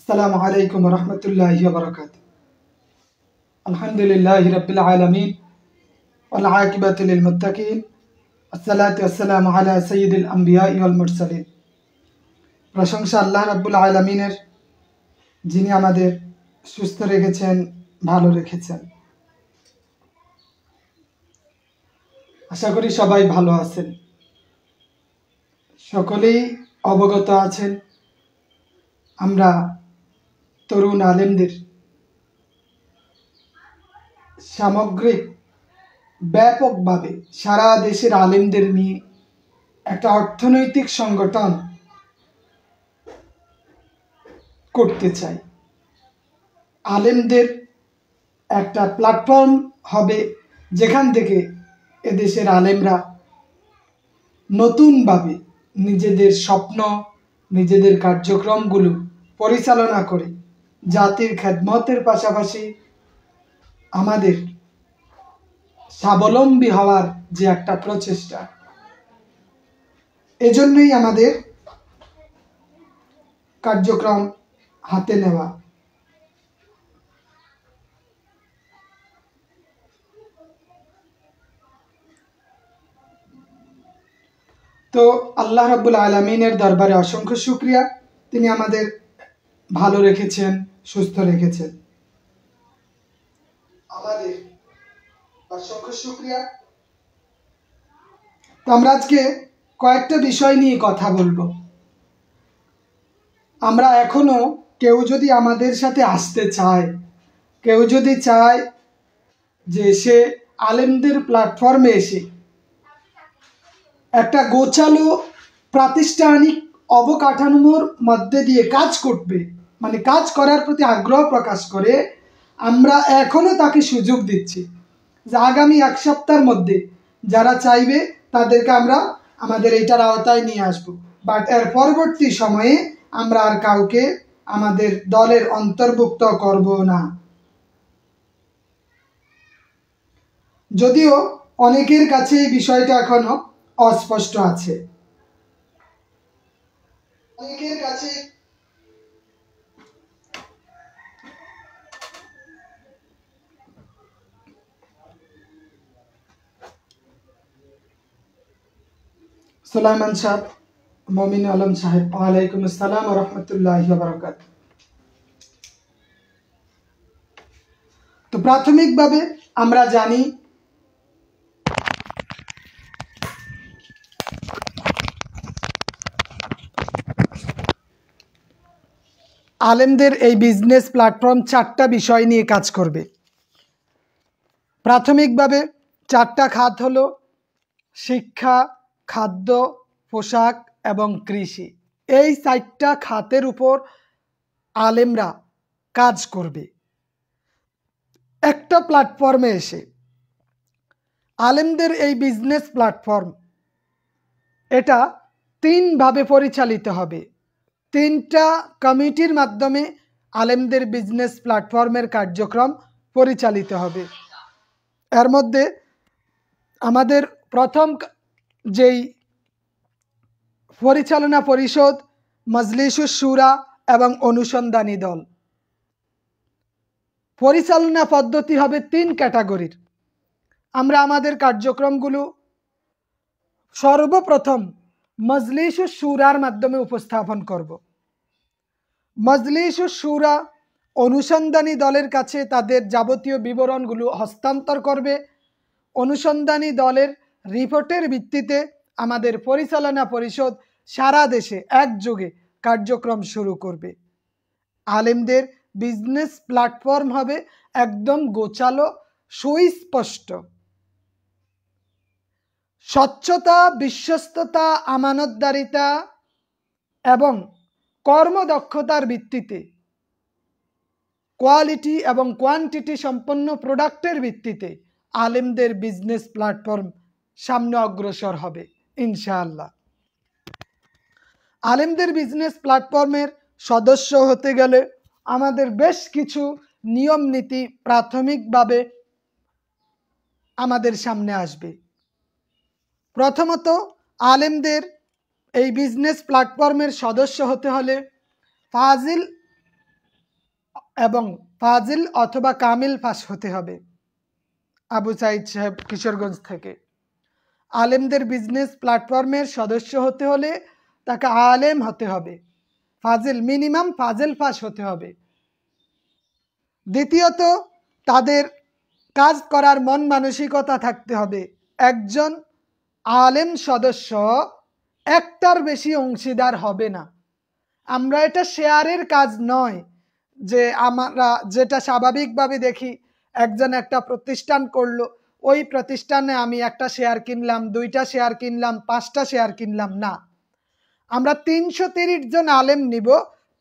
আসসালামু আলাইকুম ওয়া রাহমাতুল্লাহি ওয়া বারাকাতুহু। আলহামদুলিল্লাহি রাব্বিল আলামিন ওয়াল আকিবাতু লিল মুত্তাকিন। আসসালাতু ওয়াসসালামু আলা সাইয়্যিদিল আমবিয়াই ওয়াল মুরসালিন। প্রশংসা আল্লাহ রাব্বুল আলামিনের, যিনি আমাদের সুস্থ রেখেছেন, ভালো রেখেছেন। আশা করি সবাই ভালো আছেন। সকলেই অবগত আছেন আমরা তরুণ আলেমদের সামগ্রিক ব্যাপকভাবে সারা দেশের আলেমদের নিয়ে একটা অর্থনৈতিক সংগঠন করতে চাই। আলেমদের একটা প্ল্যাটফর্ম হবে যেখান থেকে এদেশের আলেমরা নতুনভাবে নিজেদের স্বপ্ন, নিজেদের কার্যক্রমগুলো পরিচালনা করে জাতির খেদমতের পাশাপাশি আমাদের স্বাবলম্বী হওয়ার যে একটা প্রচেষ্টা, এজন্যই আমাদের কার্যক্রম হাতে নেওয়া। তো আল্লাহ রাব্বুল আলামিনের দরবারে অসংখ্য শুকরিয়া, তিনি আমাদের ভালো রেখেছেন, সুস্থ রেখেছেন। আমাদের অসংখ্য শুকরিয়া। তো আমরা আজকে কয়েকটা বিষয় নিয়ে কথা বলবো। আমরা এখনো কেউ যদি আমাদের সাথে আসতে চায়, কেউ যদি চায় যে সে আলেমদের প্ল্যাটফর্মে এসে একটা গোছালো প্রাতিষ্ঠানিক অবকাঠামোর মধ্যে দিয়ে কাজ করবে, মানে কাজ করার প্রতি আগ্রহ প্রকাশ করে, আমরা এখনো তাকে সুযোগ দিচ্ছি যে আগামী এক সপ্তাহের মধ্যে যারা চাইবে তাদেরকে আমরা আমাদের এইটার আওতায় নিয়ে আসব। বাট এর পরবর্তী সময়ে আমরা আর কাউকে আমাদের দলের অন্তর্ভুক্ত করব না। যদিও অনেকের কাছে এই বিষয়টা এখনো অস্পষ্ট আছে। অনেকের কাছে সুলাইমান সাহেব, মমিন আলম সাহেব, ওয়ালাইকুম আসসালাম ওয়া রাহমাতুল্লাহি ওয়া বারাকাতুহু। তো প্রাথমিকভাবে আমরা জানি আলেমদের এই বিজনেস প্ল্যাটফর্ম চারটা বিষয় নিয়ে কাজ করবে। প্রাথমিকভাবে চারটা খাত হলো শিক্ষা, খাদ্য, পোশাক এবং কৃষি। এই চারটা খাতের উপর আলেমরা কাজ করবে। একটা প্ল্যাটফর্মে এসে আলেমদের এই বিজনেস প্ল্যাটফর্ম এটা তিনভাবে পরিচালিত হবে। তিনটা কমিটির মাধ্যমে আলেমদের বিজনেস প্ল্যাটফর্মের কার্যক্রম পরিচালিত হবে। এর মধ্যে আমাদের প্রথম যেই পরিচালনা পরিষদ, মজলিসুশ শুরা এবং অনুসন্ধানী দল। পরিচালনা পদ্ধতি হবে তিন ক্যাটাগরির। আমরা আমাদের কার্যক্রমগুলো সর্বপ্রথম মজলিসুশ শুরার মাধ্যমে উপস্থাপন করব। মজলিসুশ শুরা অনুসন্ধানী দলের কাছে তাদের যাবতীয় বিবরণগুলো হস্তান্তর করবে। অনুসন্ধানী দলের রিপোর্টের ভিত্তিতে আমাদের পরিচালনা পরিষদ সারা দেশে একযোগে কার্যক্রম শুরু করবে। আলেমদের বিজনেস প্ল্যাটফর্ম হবে একদম গোছালো, সুস্পষ্ট। স্বচ্ছতা, বিশ্বস্ততা, আমানতদারিতা এবং কর্মদক্ষতার ভিত্তিতে, কোয়ালিটি এবং কোয়ান্টিটি সম্পন্ন প্রোডাক্টের ভিত্তিতে আলেমদের বিজনেস প্ল্যাটফর্ম সামনে অগ্রসর হবে ইনশাআল্লাহ। আলেমদের বিজনেস প্ল্যাটফর্মের সদস্য হতে গেলে আমাদের বেশ কিছু নিয়ম নীতি প্রাথমিকভাবে আমাদের সামনে আসবে। প্রথমত, আলেমদের এই বিজনেস প্ল্যাটফর্মের সদস্য হতে হলে ফাজিল এবং ফাজিল অথবা কামিল পাস হতে হবে। আবু সাইদ সাহেব কিশোরগঞ্জ থেকে। আলেমদের বিজনেস প্ল্যাটফর্মের সদস্য হতে হলে তাকে আলেম হতে হবে, ফাজিল মিনিমাম ফাজিল পাস হতে হবে। দ্বিতীয়ত তাদের কাজ করার মন মানসিকতা থাকতে হবে। একজন আলেম সদস্য একটার বেশি অংশীদার হবে না। আমরা এটা শেয়ারের কাজ নয়, যে আমরা যেটা স্বাভাবিকভাবে দেখি, একজন একটা প্রতিষ্ঠান করলো, ওই প্রতিষ্ঠানে আমি একটা শেয়ার কিনলাম, দুইটা শেয়ার কিনলাম, পাঁচটা শেয়ার কিনলাম, না। আমরা 330 জন আলেম নিব,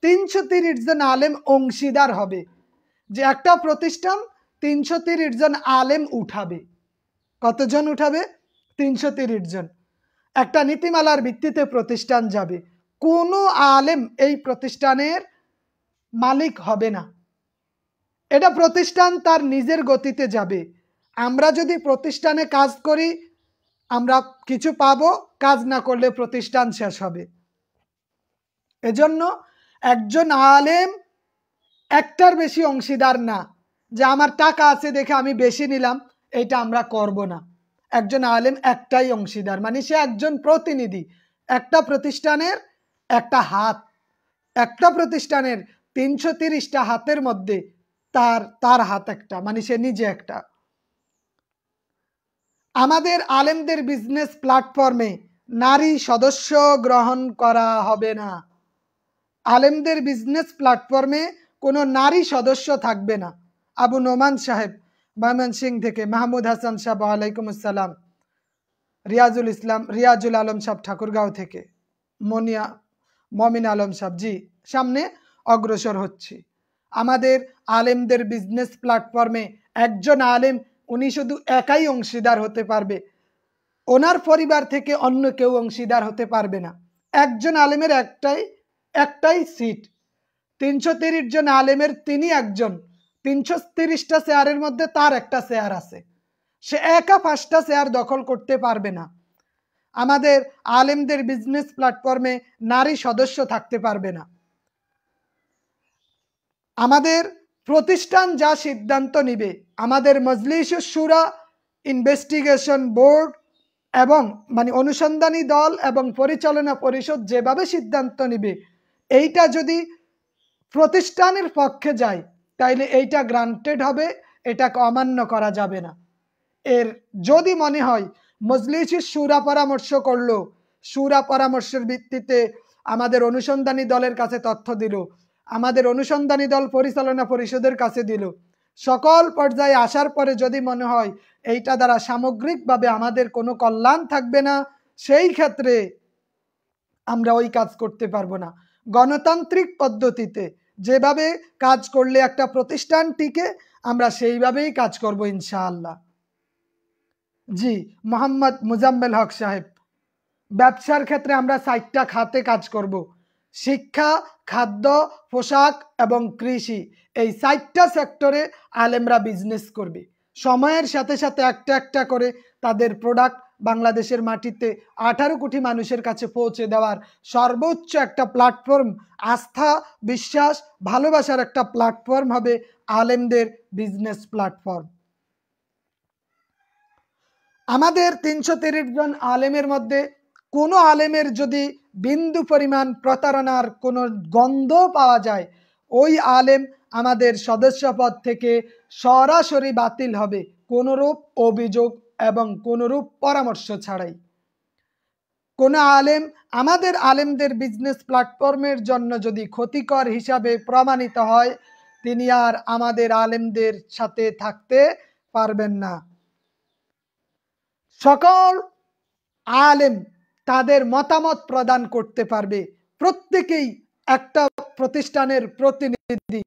330 জন আলেম অংশীদার হবে, যে একটা প্রতিষ্ঠান 330 জন আলেম উঠাবে। কতজন উঠাবে? 330 জন। একটা নীতিমালার ভিত্তিতে প্রতিষ্ঠান যাবে, কোনো আলেম এই প্রতিষ্ঠানের মালিক হবে না। এটা প্রতিষ্ঠান তার নিজের গতিতে যাবে। আমরা যদি প্রতিষ্ঠানে কাজ করি আমরা কিছু পাবো, কাজ না করলে প্রতিষ্ঠান শেষ হবে। এজন্য একজন আলেম একটার বেশি অংশীদার না, যে আমার টাকা আছে দেখে আমি বেশি নিলাম, এটা আমরা করব না। একজন আলেম একটাই অংশীদার, মানে সে একজন প্রতিনিধি, একটা প্রতিষ্ঠানের একটা হাত। একটা প্রতিষ্ঠানের 330টা হাতের মধ্যে তার হাত একটা, মানে সে নিজে একটা। আমাদের আলেমদের বিজনেস প্ল্যাটফর্মে নারী সদস্য গ্রহণ করা হবে না। আলেমদের বিজনেস প্ল্যাটফর্মে কোনো নারী সদস্য থাকবে না। আবু নোমান সাহেব ময়মনসিংহ থেকে, মাহমুদ হাসান সাহেব ওয়ালাইকুম আসসালাম, রিয়াজুল আলম সাহেব ঠাকুরগাঁও থেকে, মমিন আলম সাহেব, জি সামনে অগ্রসর হচ্ছি। আমাদের আলেমদের বিজনেস প্ল্যাটফর্মে একজন আলেম, উনি শুধু একাই অংশীদার হতে পারবে, ওনার পরিবার থেকে অন্য কেউ অংশীদার হতে পারবে না। একজন আলেমের একটাই সিট, 330 জন আলেমের তিনি একজন, 330টা শেয়ারের মধ্যে তার একটা শেয়ার আছে, সে একা 5টা শেয়ার দখল করতে পারবে না। আমাদের আলেমদের বিজনেস প্ল্যাটফর্মে নারী সদস্য থাকতে পারবে না। আমাদের প্রতিষ্ঠান যা সিদ্ধান্ত নিবে, আমাদের মজলিসুস শুরা, ইনভেস্টিগেশন বোর্ড এবং মানে অনুসন্ধানী দল এবং পরিচালনা পরিষদ যেভাবে সিদ্ধান্ত নিবে, এইটা যদি প্রতিষ্ঠানের পক্ষে যায় তাইলে এইটা গ্রান্টেড হবে, এটাকে অমান্য করা যাবে না। এর যদি মনে হয় মজলিসুস শুরা পরামর্শ করলো, শুরা পরামর্শের ভিত্তিতে আমাদের অনুসন্ধানী দলের কাছে তথ্য দিল, আমাদের অনুসন্ধানী দল পরিচালনা পরিষদের কাছে দিল, সকল পর্যায়ে আসার পরে যদি মনে হয় এইটা দ্বারা সামগ্রিকভাবে আমাদের কোনো কল্যাণ থাকবে না, সেই ক্ষেত্রে আমরা ওই কাজ করতে পারবো না। গণতান্ত্রিক পদ্ধতিতে যেভাবে কাজ করলে একটা প্রতিষ্ঠান টিকে, আমরা সেইভাবেই কাজ করব ইনশাআল্লাহ। জি মোহাম্মদ মুজাম্মেল হক সাহেব, ব্যবসার ক্ষেত্রে আমরা 4টা খাতে কাজ করব, শিক্ষা, খাদ্য, পোশাক এবং কৃষি। এই 4টা সেক্টরে আলেমরা বিজনেস করবে। সময়ের সাথে সাথে একটা একটা করে তাদের প্রোডাক্ট বাংলাদেশের মাটিতে 18 কোটি মানুষের কাছে পৌঁছে দেওয়ার সর্বোচ্চ একটা প্ল্যাটফর্ম, আস্থা, বিশ্বাস, ভালোবাসার একটা প্ল্যাটফর্ম হবে আলেমদের বিজনেস প্ল্যাটফর্ম। আমাদের 330 জন আলেমের মধ্যে কোনো আলেমের যদি বিন্দু পরিমাণ প্রতারণার কোনো গন্ধ পাওয়া যায়, ওই আলেম আমাদের সদস্যপদ থেকে সরাসরি বাতিল হবে, কোনোরূপ অভিযোগ এবং কোনোরূপ পরামর্শ ছাড়াই। কোনো আলেম আমাদের আলেমদের বিজনেস প্ল্যাটফর্মের জন্য যদি ক্ষতিকর হিসাবে প্রমাণিত হয়, তিনি আর আমাদের আলেমদের সাথে থাকতে পারবেন না। সকল আলেম তাদের মতামত প্রদান করতে পারবে, প্রত্যেকেই একটা প্রতিষ্ঠানের প্রতিনিধি।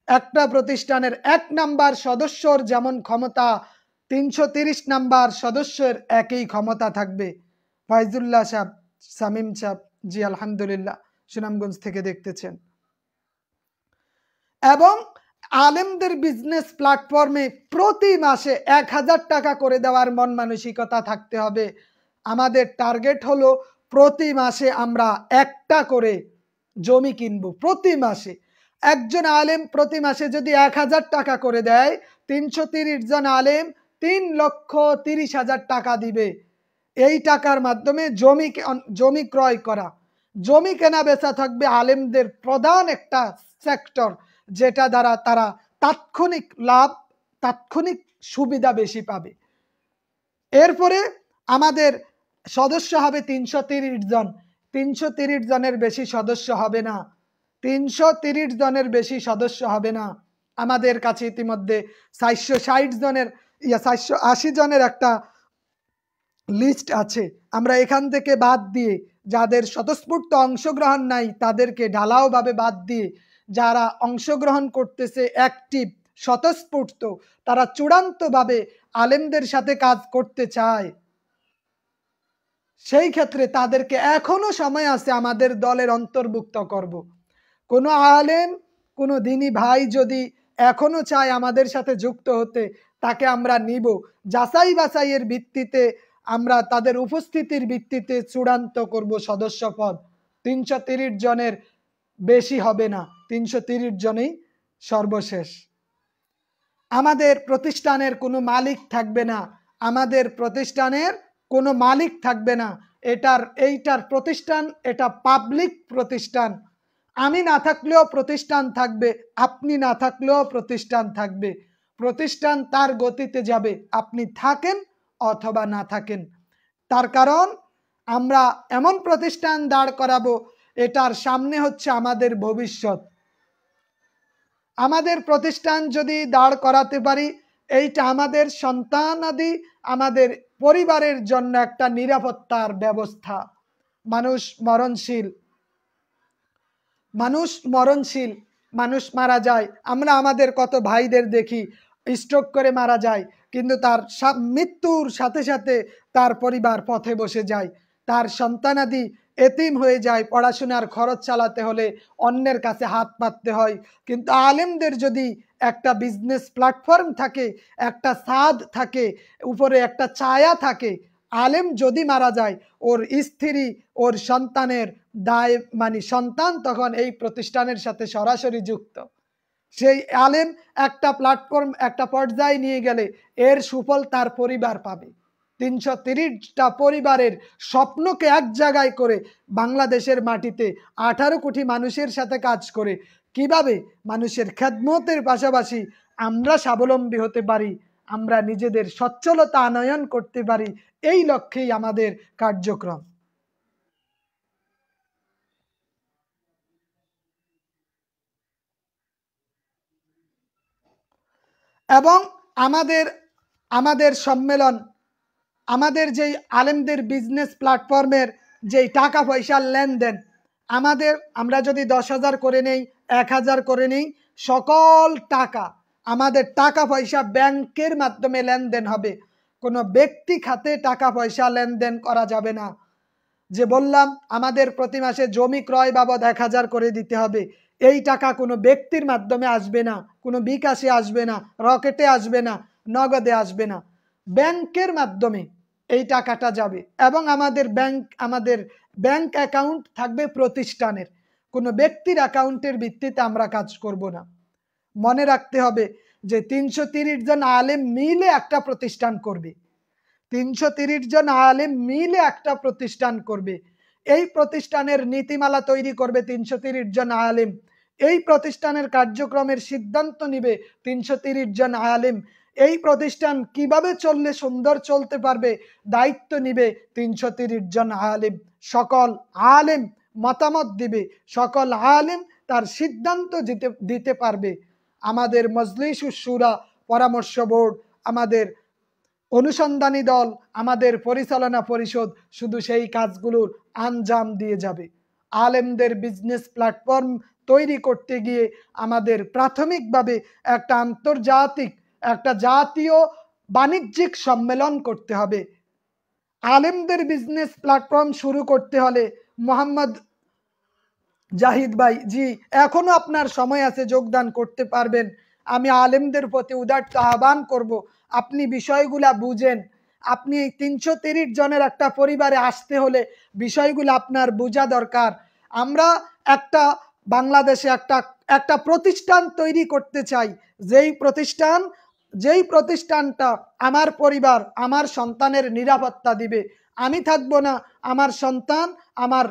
একটা প্রতিষ্ঠানের 1 নাম্বার সদস্যর যেমন ক্ষমতা, 330 নাম্বার সদস্যের একই ক্ষমতা থাকবে। ফাইজুল্লাহ সাহেব, সামিম সাহেব, জি আলহামদুলিল্লাহ, সুনামগঞ্জ থেকে দেখতেছেন। এবং আলেমদের বিজনেস প্ল্যাটফর্মে প্রতি মাসে 1000 টাকা করে দেওয়ার মন মানসিকতা থাকতে হবে। আমাদের টার্গেট হলো প্রতি মাসে আমরা একটা করে জমি কিনবো, প্রতি মাসে। একজন আলেম প্রতি মাসে যদি 1000 টাকা করে দেয়, 330 জন আলেম 3,30,000 টাকা দিবে। এই টাকার মাধ্যমে জমি ক্রয় করা, জমি কেনা বেচা থাকবে আলেমদের প্রধান একটা সেক্টর, যেটা দ্বারা তারা তাৎক্ষণিক লাভ, তাৎক্ষণিক সুবিধা বেশি পাবে। এরপরে আমাদের সদস্য হবে 330 জন। 330 জনের বেশি সদস্য হবে না, 330 জনের বেশি সদস্য হবে না। আমাদের কাছে ইতিমধ্যে 460 জনের 480 জনের একটা লিস্ট আছে। আমরা এখান থেকে বাদ দিয়ে, যাদের স্বতঃস্ফূর্ত অংশগ্রহণ নাই তাদেরকে ঢালাওভাবে বাদ দিয়ে, যারা অংশগ্রহণ করতেছে অ্যাক্টিভ স্বতঃস্ফূর্ত, তারা চূড়ান্তভাবে আলেমদের সাথে কাজ করতে চায়, সেই ক্ষেত্রে তাদেরকে এখনো সময় আছে আমাদের দলের অন্তর্ভুক্ত করব। কোনো আলেম, কোনো দিনী ভাই যদি এখনো চায় আমাদের সাথে যুক্ত হতে, তাকে আমরা নিব। যাচাই বাছাইয়ের ভিত্তিতে আমরা তাদের উপস্থিতির ভিত্তিতে চূড়ান্ত করব সদস্য পদ। 330 জনের বেশি হবে না, 330 জনেই সর্বশেষ। আমাদের প্রতিষ্ঠানের কোনো মালিক থাকবে না, আমাদের প্রতিষ্ঠানের কোনো মালিক থাকবে না। এইটার প্রতিষ্ঠান, এটা পাবলিক প্রতিষ্ঠান। আমি না থাকলেও প্রতিষ্ঠান থাকবে, আপনি না থাকলেও প্রতিষ্ঠান থাকবে। প্রতিষ্ঠান তার গতিতে যাবে, আপনি থাকেন অথবা না থাকেন। তার কারণ আমরা এমন প্রতিষ্ঠান দাঁড় করাবো, এটার সামনে হচ্ছে আমাদের ভবিষ্যৎ। আমাদের প্রতিষ্ঠান যদি দাঁড় করাতে পারি, এইটা আমাদের সন্তানাদি, আমাদের পরিবারের জন্য একটা নিরাপত্তার ব্যবস্থা। মানুষ মরণশীল, মানুষ মারা যায়। আমরা আমাদের কত ভাইদের দেখি স্ট্রোক করে মারা যায়, কিন্তু তার মৃত্যুর সাথে সাথে তার পরিবার পথে বসে যায়, তার সন্তানাদি এতিম হয়ে যায়, পড়াশোনার খরচ চালাতে হলে অন্যের কাছে হাত পাততে হয়। কিন্তু আলেমদের যদি একটা বিজনেস প্ল্যাটফর্ম থাকে, একটা ছাদ থাকে, উপরে একটা ছায়া থাকে, আলেম যদি মারা যায়, ওর স্ত্রী, ওর সন্তানের দায়, মানে সন্তান তখন এই প্রতিষ্ঠানের সাথে সরাসরি যুক্ত। সেই আলেম একটা প্ল্যাটফর্ম, একটা পর্যায়ে নিয়ে গেলে এর সুফল তার পরিবার পাবে। 330টা পরিবারের স্বপ্নকে এক জায়গায় করে বাংলাদেশের মাটিতে 18 কোটি মানুষের সাথে কাজ করে কিভাবে মানুষের খেদমতের পাশাপাশি আমরা স্বাবলম্বী হতে পারি, আমরা নিজেদের সচ্ছলতা আনয়ন করতে পারি, এই লক্ষ্যেই আমাদের কার্যক্রম। এবং আমাদের সম্মেলন, আমাদের যেই আলেমদের বিজনেস প্ল্যাটফর্মের যেই টাকা পয়সার লেনদেন, আমরা যদি 10,000 করে নেই, 1,000 করে নেই, সকল টাকা, আমাদের টাকা পয়সা ব্যাংকের মাধ্যমে লেনদেন হবে। কোনো ব্যক্তি খাতে টাকা পয়সা লেনদেন করা যাবে না। যে বললাম আমাদের প্রতি মাসে জমি ক্রয় বাবদ 1,000 করে দিতে হবে, এই টাকা কোনো ব্যক্তির মাধ্যমে আসবে না, কোনো বিকাশে আসবে না, রকেটে আসবে না, নগদে আসবে না, ব্যাংকের মাধ্যমে এই টাকাটা যাবে। এবং আমাদের ব্যাংক অ্যাকাউন্ট থাকবে প্রতিষ্ঠানের, কোনো ব্যক্তির অ্যাকাউন্টের ভিত্তিতে আমরা কাজ করব না। মনে রাখতে হবে যে 330 জন আলেম মিলে একটা প্রতিষ্ঠান করবে, 330 জন আলেম মিলে একটা প্রতিষ্ঠান করবে। এই প্রতিষ্ঠানের নীতিমালা তৈরি করবে 330 জন আলেম, এই প্রতিষ্ঠানের কার্যক্রমের সিদ্ধান্ত নিবে 330 জন আলেম, এই প্রতিষ্ঠান কিভাবে চললে সুন্দর চলতে পারবে দায়িত্ব নিবে 330 জন আলেম। সকল আলেম মতামত দিবে, সকল আলেম তার সিদ্ধান্ত দিতে পারবে। আমাদের মজলিসুস শুরা পরামর্শ বোর্ড, আমাদের অনুসন্ধানী দল, আমাদের পরিচালনা পরিষদ শুধু সেই কাজগুলোর আঞ্জাম দিয়ে যাবে। আলেমদের বিজনেস প্ল্যাটফর্ম তৈরি করতে গিয়ে আমাদের প্রাথমিকভাবে একটা আন্তর্জাতিক, একটা জাতীয় বাণিজ্যিক সম্মেলন করতে হবে। আলেমদের বিজনেস প্ল্যাটফর্ম শুরু করতে হলে মোহাম্মদ জাহিদ ভাই, জি এখনো আপনার সময় আছে, যোগদান করতে পারবেন। আমি আলেমদের প্রতি উদাত্ত আহ্বান করব, আপনি বিষয়গুলা বুঝেন। আপনি এই 330 জনের একটা পরিবারে আসতে হলে বিষয়গুলো আপনার বোঝা দরকার। আমরা একটা বাংলাদেশে একটা একটা প্রতিষ্ঠান তৈরি করতে চাই, যেই প্রতিষ্ঠানটা আমার পরিবার আমার সন্তানের নিরাপত্তা দিবে। আমি থাকবো না, আমার সন্তান আমার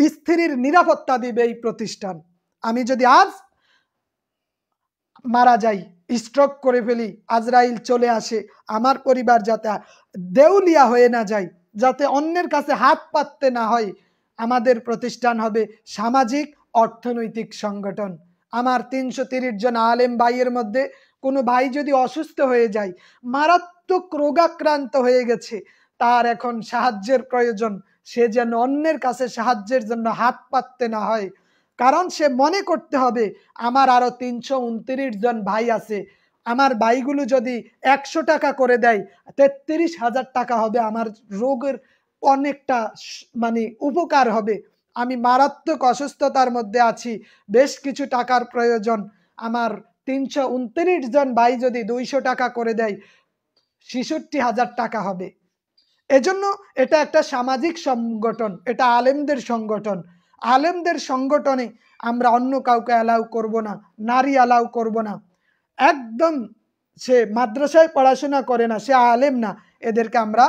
স্ত্রীর নিরাপত্তা দিবে এই প্রতিষ্ঠান। আমি যদি আজ মারা যাই, স্ট্রোক করে ফেলি, আজরাইল চলে আসে, আমার পরিবার যাতে দেউলিয়া হয়ে না যায়, যাতে অন্যের কাছে হাত পাততে না হয়, আমাদের প্রতিষ্ঠান হবে সামাজিক অর্থনৈতিক সংগঠন। আমার ৩৩০ জন আলেম ভাইয়ের মধ্যে কোনো ভাই যদি অসুস্থ হয়ে যায়, মারাত্মক রোগাক্রান্ত হয়ে গেছে, তার এখন সাহায্যের প্রয়োজন, সে যেন অন্যের কাছে সাহায্যের জন্য হাত পাততে না হয়। কারণ সে মনে করতে হবে আমার আরো ৩২৯ জন ভাই আছে, আমার ভাইগুলো যদি ১০০ টাকা করে দেয় ৩৩,০০০ টাকা হবে, আমার রোগের অনেকটা মানে উপকার হবে। আমি মারাত্মক অসুস্থতার মধ্যে আছি, বেশ কিছু টাকার প্রয়োজন, আমার ৩২৯ জন ভাই যদি ২০০ টাকা করে দেয় ৬৬,০০০ টাকা হবে। এজন্য এটা একটা সামাজিক সংগঠন, এটা আলেমদের সংগঠন। আলেমদের সংগঠনে আমরা অন্য কাউকে অ্যালাউ করব না, নারী অ্যালাউ করব না। একদম সে মাদ্রাসায় পড়াশোনা করে না, সে আলেম না, এদেরকে আমরা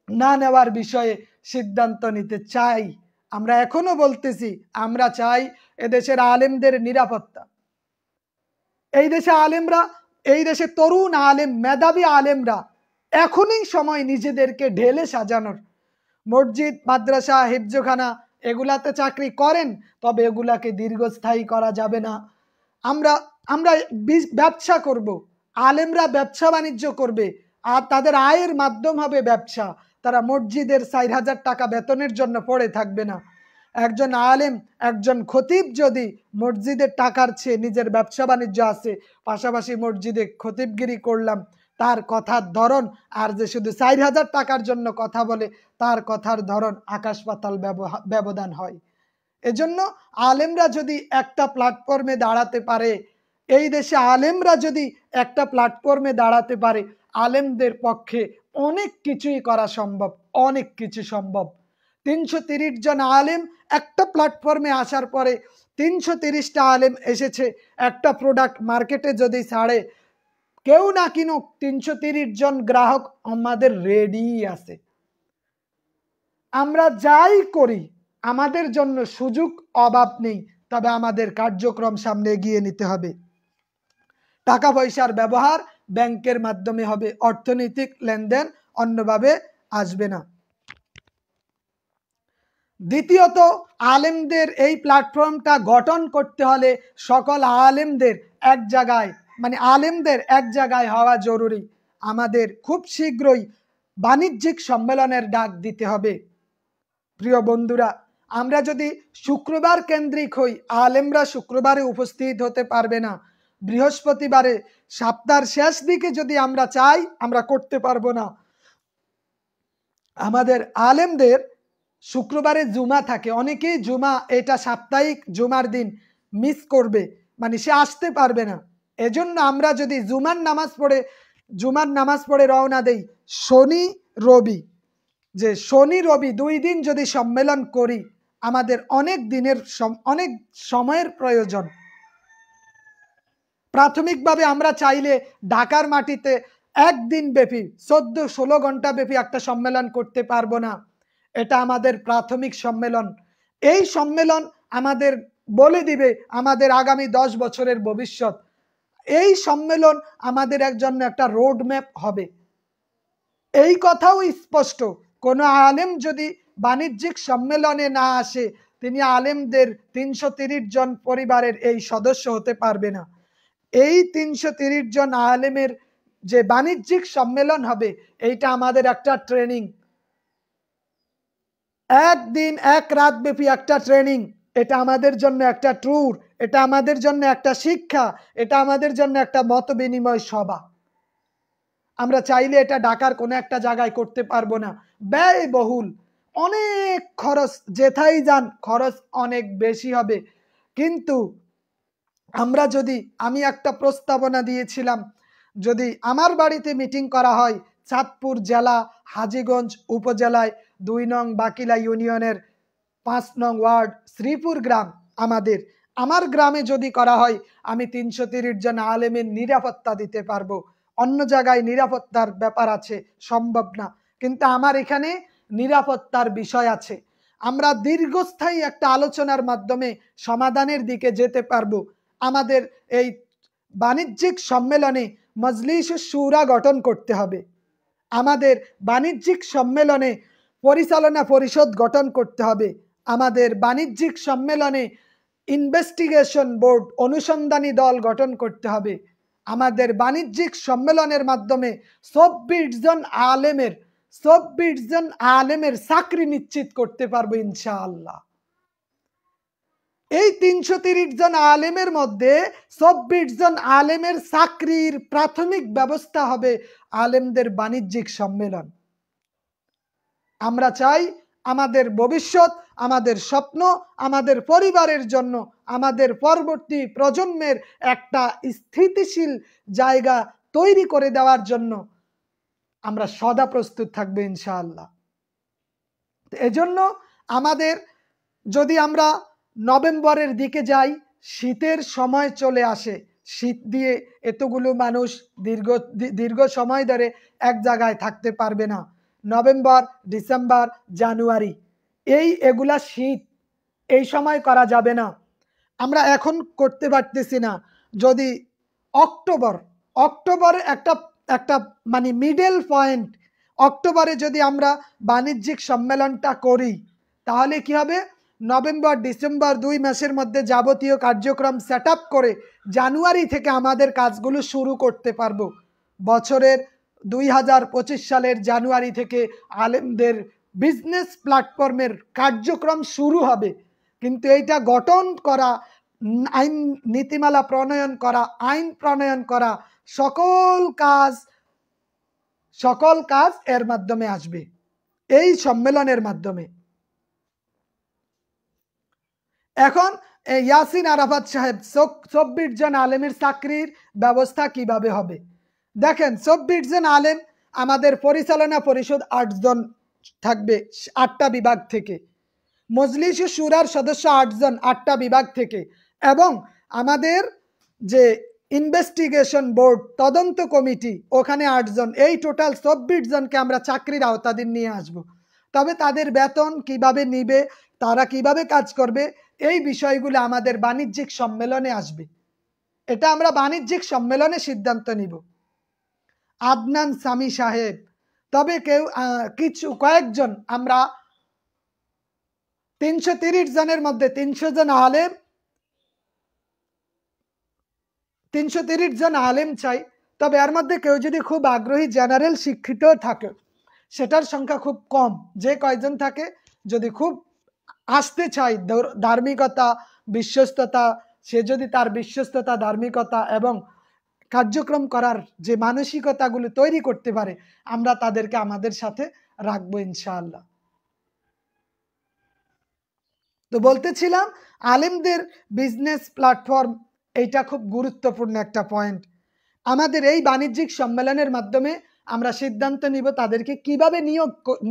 না নেওয়ার বিষয়ে সিদ্ধান্ত নিতে চাই। আমরা এখনো বলতেছি, আমরা চাই এদেশের আলেমদের নিরাপত্তা। এই দেশে তরুণ আলেম, মেধাবী আলেমরা এখনই সময় নিজেদেরকে ঢেলে সাজানোর। মসজিদ, মাদ্রাসা, হিফজখানা এগুলাতে চাকরি করেন, তবে এগুলাকে দীর্ঘস্থায়ী করা যাবে না। আমরা আমরা ব্যবসা করব, আলেমরা ব্যবসা বাণিজ্য করবে, আর তাদের আয়ের মাধ্যম হবে ব্যবসা। তারা মসজিদের ৪,০০০ টাকা বেতনের জন্য পড়ে থাকবে না। একজন আলেম, একজন খতিব যদি মসজিদের টাকার চেয়ে নিজের ব্যবসা বাণিজ্য আছে, পাশাপাশি মসজিদে খতিবগিরি করলাম, তার কথার ধরন আর যে শুধু ৪,০০০ টাকার জন্য কথা বলে, তার কথার ধরন আকাশ পাতাল ব্যবধান হয়। এজন্য আলেমরা যদি একটা প্ল্যাটফর্মে দাঁড়াতে পারে, এই দেশে আলেমরা যদি একটা প্ল্যাটফর্মে দাঁড়াতে পারে, আলেমদের পক্ষে অনেক কিছুই করা সম্ভব, অনেক কিছু সম্ভব। ৩৩০ জন আলেম একটা প্ল্যাটফর্মে আসার পরে ৩৩০টা আলেম এসেছে, একটা প্রোডাক্ট মার্কেটে যদি ছাড়ে, কেউ না কিনুক, ৩৩০ জন গ্রাহক আমাদের রেডি আছে। আমরা যাই করি আমাদের জন্য সুযোগ অভাব নেই, তবে আমাদের কার্যক্রম সামনে এগিয়ে নিতে হবে। টাকা পয়সার ব্যবহার ব্যাংকের মাধ্যমে হবে, অর্থনৈতিক লেনদেন অন্যভাবে আসবে না। দ্বিতীয়ত, আলেমদের এই প্ল্যাটফর্মটা গঠন করতে হলে সকল আলেমদের এক জায়গায়, মানে আলেমদের এক জায়গায় হওয়া জরুরি। আমাদের খুব শীঘ্রই বাণিজ্যিক সম্মেলনের ডাক দিতে হবে। প্রিয় বন্ধুরা, আমরা যদি শুক্রবার কেন্দ্রিক হই, আলেমরা শুক্রবারে উপস্থিত হতে পারবে না। বৃহস্পতিবারে সপ্তাহের শেষ দিকে যদি আমরা চাই, আমরা করতে পারবো না। আমাদের আলেমদের শুক্রবারে জুমা থাকে, অনেকেই জুমা, এটা সাপ্তাহিক জুমার দিন মিস করবে, মানে সে আসতে পারবে না। এজন্য আমরা যদি জুমার নামাজ পড়ে রওনা দেই, শনি রবি, যে শনি রবি 2 দিন যদি সম্মেলন করি, আমাদের অনেক সময়ের প্রয়োজন। প্রাথমিকভাবে আমরা চাইলে ঢাকার মাটিতে একদিন ব্যাপী 14-16 ঘন্টা ব্যাপী একটা সম্মেলন করতে পারবো না। এটা আমাদের প্রাথমিক সম্মেলন। এই সম্মেলন আমাদের বলে দিবে আমাদের আগামী 10 বছরের ভবিষ্যৎ। এই সম্মেলন আমাদের জন্য একটা রোড ম্যাপ হবে। এই কথাও স্পষ্ট, কোনো আলেম যদি বাণিজ্যিক সম্মেলনে না আসে, তিনি আলেমদের ৩৩০ জন পরিবারের এই সদস্য হতে পারবে না। এই ৩৩০ জন আলেমের যে বাণিজ্যিক সম্মেলন হবে, এইটা আমাদের একটা ট্রেনিং, একদিন এক রাত ব্যাপী একটা ট্রেনিং। এটা আমাদের জন্য একটা ট্যুর, এটা আমাদের জন্য একটা শিক্ষা, এটা আমাদের জন্য একটা মত বিনিময় সভা। আমরা চাইলে এটা ঢাকার কোনো একটা জায়গায় করতে পারবো না, ব্যয়বহুল, অনেক খরচ, যেথায় যান খরচ অনেক বেশি হবে। কিন্তু আমি একটা প্রস্তাবনা দিয়েছিলাম, যদি আমার বাড়িতে মিটিং করা হয়, চাঁদপুর জেলা হাজীগঞ্জ উপজেলায় 2 নং বাকিলা ইউনিয়নের 5 নং ওয়ার্ড শ্রীপুর গ্রাম আমাদের, আমার গ্রামে যদি করা হয় আমি 330 জন আলেমের নিরাপত্তা দিতে পারবো। অন্য জায়গায় নিরাপত্তার ব্যাপার আছে, সম্ভব না, কিন্তু আমার এখানে নিরাপত্তার বিষয় আছে। আমরা দীর্ঘস্থায়ী একটা আলোচনার মাধ্যমে সমাধানের দিকে যেতে পারবো। আমাদের এই বাণিজ্যিক সম্মেলনে মজলিস শুরা গঠন করতে হবে। আমাদের বাণিজ্যিক সম্মেলনে পরিচালনা পরিষদ গঠন করতে হবে। আমাদের বাণিজ্যিক সম্মেলনে ইনভেস্টিগেশন বোর্ড, অনুসন্ধানী দল গঠন করতে হবে। আমাদের বাণিজ্যিক সম্মেলনের মাধ্যমে 24 জন আলেমের চাকরি নিশ্চিত করতে পারবো ইনশাআল্লাহ। এই 330 জন আলেমের মধ্যে 24 জন আলেমের চাকরির প্রাথমিক ব্যবস্থা হবে আলেমদের বাণিজ্যিক সম্মেলন। আমরা চাই আমাদের ভবিষ্যৎ, আমাদের স্বপ্ন, আমাদের পরিবারের জন্য, আমাদের পরবর্তী প্রজন্মের একটা স্থিতিশীল জায়গা তৈরি করে দেওয়ার জন্য আমরা সদা প্রস্তুত থাকবো ইনশাআল্লাহ। এজন্য আমাদের, যদি আমরা নভেম্বরের দিকে যাই, শীতের সময় চলে আসে, শীত দিয়ে এতগুলো মানুষ দীর্ঘ সময় ধরে এক জায়গায় থাকতে পারবে না। নভেম্বর, ডিসেম্বর, জানুয়ারি এগুলা শীত, এই সময় করা যাবে না, আমরা এখন করতে পারতেছি না। যদি অক্টোবর একটা মানে মিডল পয়েন্ট, অক্টোবরে যদি আমরা বাণিজ্যিক সম্মেলনটা করি তাহলে কি হবে, নভেম্বর ডিসেম্বর 2 মাসের মধ্যে যাবতীয় কার্যক্রম সেট আপ করে জানুয়ারি থেকে আমাদের কাজগুলো শুরু করতে পারবো। বছরের 2025 সালের জানুয়ারি থেকে আলেমদের বিজনেস প্ল্যাটফর্মের কার্যক্রম শুরু হবে। কিন্তু এইটা গঠন করা, আইন নীতিমালা প্রণয়ন করা, আইন প্রণয়ন করা, সকল কাজ এর মাধ্যমে আসবে, এই সম্মেলনের মাধ্যমে। এখন ইয়াসিন আরাফাত সাহেব 24 জন আলেমের চাকরির ব্যবস্থা কিভাবে হবে দেখেন। 24 জন আলেম, আমাদের পরিচালনা পরিষদ 8 জন থাকবে 8টা বিভাগ থেকে, মজলিস শুরার সদস্য 8 জন 8টা বিভাগ থেকে, এবং আমাদের যে ইনভেস্টিগেশন বোর্ড, তদন্ত কমিটি, ওখানে 8 জন। এই টোটাল 24 জনকে আমরা চাকরির আওতাধীন নিয়ে আসব। তবে তাদের বেতন কিভাবে নিবে, তারা কিভাবে কাজ করবে, এই বিষয়গুলো আমাদের বাণিজ্যিক সম্মেলনে আসবে। এটা আমরা বাণিজ্যিক সম্মেলনে সিদ্ধান্ত নিব। আদনান সামি সাহেব, তবে কয়েকজন, আমরা 330 জনের মধ্যে 300 জন আলেম, 330 জন আলেম চাই। তবে এর মধ্যে কেউ যদি খুব আগ্রহী জেনারেল শিক্ষিত থাকে, সেটার সংখ্যা খুব কম। যে কয়জন থাকে, যদি খুব আসতে চাই, ধার্মিকতা, বিশ্বস্ততা, সে যদি তার বিশ্বস্ততা, ধার্মিকতা এবং কার্যক্রম করার যে মানসিকতাগুলো তৈরি করতে পারে, আমরা তাদেরকে আমাদের সাথে রাখবো ইনশাআল্লাহ। তো বলতেছিলাম, আলেমদের বিজনেস প্ল্যাটফর্ম, এইটা খুব গুরুত্বপূর্ণ একটা পয়েন্ট। আমাদের এই বাণিজ্যিক সম্মেলনের মাধ্যমে আমরা সিদ্ধান্ত নিব তাদেরকে কিভাবে